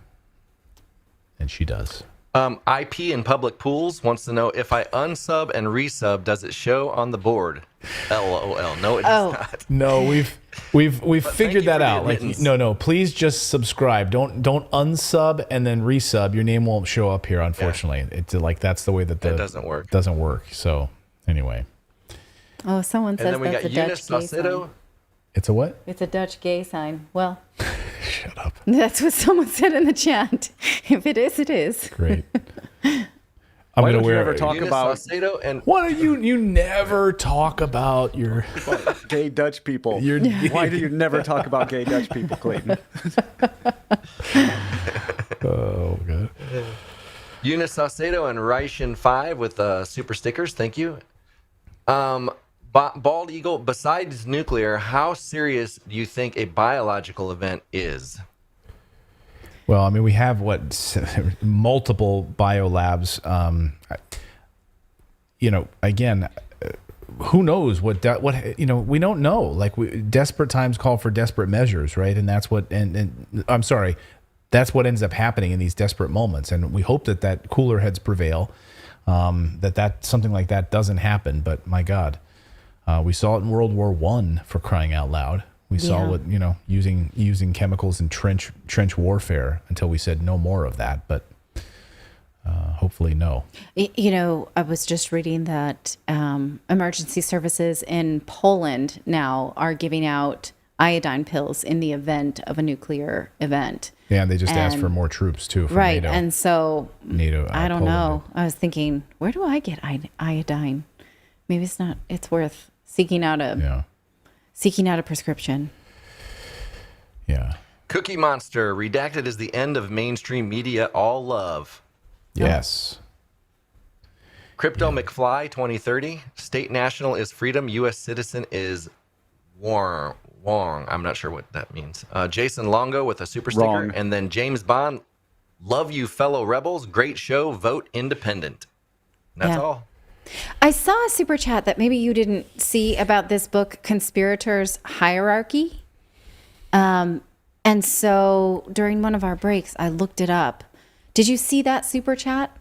and she does. IP in public pools wants to know if I unsub and resub, does it show on the board? LOL. No, it does not. No, we've figured that out. No, please just subscribe. Don't unsub and then resub. Your name won't show up here, unfortunately. Yeah. It's that's the way that it doesn't work. So anyway. Oh, someone says that's a Dutch gay sign. It's a what? It's a Dutch gay sign. Well, shut up. That's what someone said in the chat. If it is, it is. Great. Why don't you ever talk about why do you never talk about your gay Dutch people? Why do you never talk about gay Dutch people, Clayton? Oh god. Eunice Saucedo and Raishin 5 with super stickers. Thank you. Bald Eagle, besides nuclear, how serious do you think a biological event is? Well, I mean, we have multiple biolabs. Again, who knows what we don't know. Desperate times call for desperate measures, right? And that's what. And I'm sorry, that's what ends up happening in these desperate moments. And we hope that cooler heads prevail. That something like that doesn't happen. But my God, we saw it in World War I, for crying out loud. We saw what using chemicals in trench warfare until we said no more of that. But hopefully no. I was just reading that emergency services in Poland now are giving out iodine pills in the event of a nuclear event. Yeah, and they just asked for more troops too. From right, NATO. And so NATO. I don't know. I was thinking, where do I get iodine? Maybe it's not. It's worth seeking out a prescription. Yeah. Cookie Monster, Redacted is the end of mainstream media all love. Yes. Crypto McFly 2030, State National is freedom, U.S. citizen is Wong. I'm not sure what that means. Jason Longo with a super sticker. Wrong. And then James Bond, love you fellow rebels, great show, vote independent. That's Yeah. all. I saw a super chat that maybe you didn't see about this book, Conspirators Hierarchy. And so during one of our breaks, I looked it up. Did you see that super chat?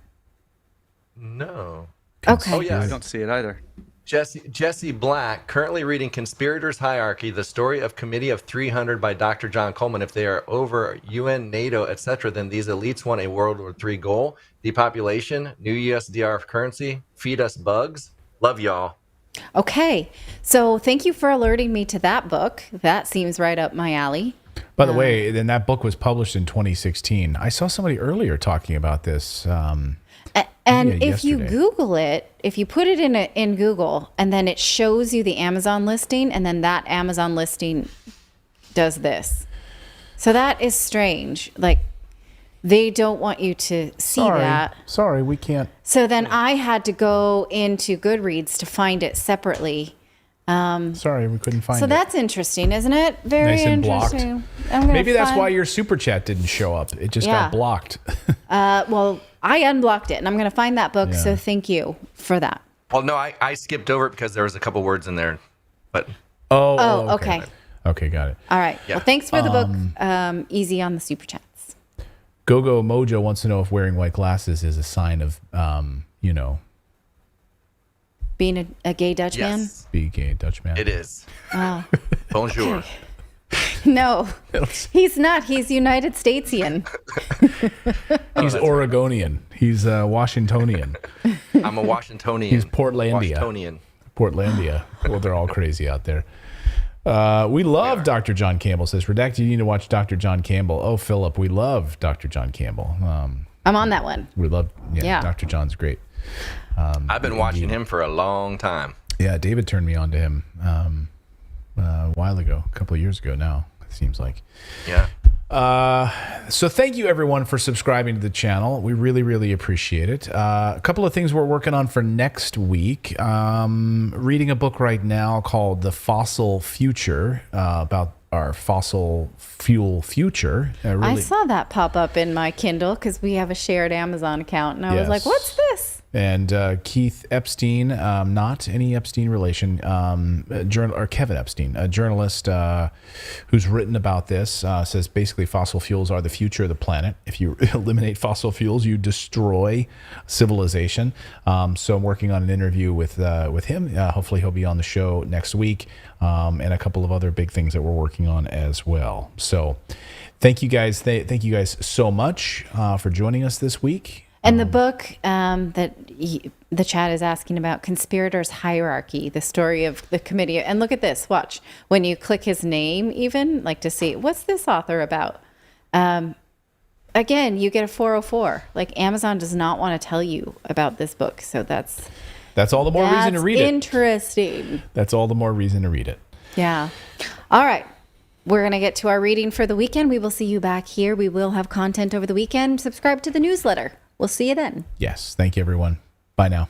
No. Okay. Oh, yeah. I don't see it either. Jesse Black, currently reading Conspirators Hierarchy, the story of Committee of 300 by Dr. John Coleman. If they are over UN, NATO, etc., then these elites want a World War III goal, depopulation, new USDR currency, feed us bugs. Love y'all. Okay. So thank you for alerting me to that book. That seems right up my alley. By the way, then that book was published in 2016. I saw somebody earlier talking about this. And maybe if you yesterday. Google it, if you put it in Google and then it shows you the Amazon listing, and then that Amazon listing does this. So that is strange. Like, they don't want you to see that. Sorry, we can't. So then I had to go into Goodreads to find it separately. Sorry, we couldn't find So it. that's interesting, isn't it? Very Nice and blocked. interesting. I'm gonna Maybe that's find- why your super chat didn't show up. It just Yeah. got blocked. Well, I unblocked it, and I'm going to find that book. Yeah. So thank you for that. Well, no, I skipped over it because there was a couple words in there. But Oh, okay. Okay, got it. All right. Yeah. Well, thanks for the book. Easy on the super chats. Gogo Mojo wants to know if wearing white glasses is a sign of, Being a gay Dutch yes, being a Dutch man. it is. Bonjour. man? No, he's not. He's United Statesian. He's Oregonian. He's Washingtonian. I'm a Washingtonian. He's Portlandia. Washingtonian. Portlandia. Well, they're all crazy out there. We love Dr. John Campbell, says Redacted. You need to watch Dr. John Campbell. Oh, Philip, we love Dr. John Campbell. I'm on that one. We love, Yeah. Dr. John's great. I've been watching him for a long time. Yeah, David turned me on to him a while ago, a couple of years ago now, it seems like. Yeah. So thank you, everyone, for subscribing to the channel. We really, really appreciate it. A couple of things we're working on for next week. Reading a book right now called The Fossil Future, about our fossil fuel future. I saw that pop up in my Kindle because we have a shared Amazon account, and I was like, Yes. "What's this?" And Keith Epstein, not any Epstein relation, Kevin Epstein, a journalist who's written about this, says basically fossil fuels are the future of the planet. If you eliminate fossil fuels, you destroy civilization. So I'm working on an interview with him. Hopefully he'll be on the show next week, and a couple of other big things that we're working on as well. So thank you guys. Thank you guys so much for joining us this week. And the book that the chat is asking about, Conspirators Hierarchy, the story of the committee. And look at this. Watch. When you click his name, even, like to see, what's this author about? Again, you get a 404. Like, Amazon does not want to tell you about this book. So that's all the more reason to read it. Interesting. That's all the more reason to read it. Yeah. All right. We're going to get to our reading for the weekend. We will see you back here. We will have content over the weekend. Subscribe to the newsletter. We'll see you then. Yes. Thank you, everyone. Bye now.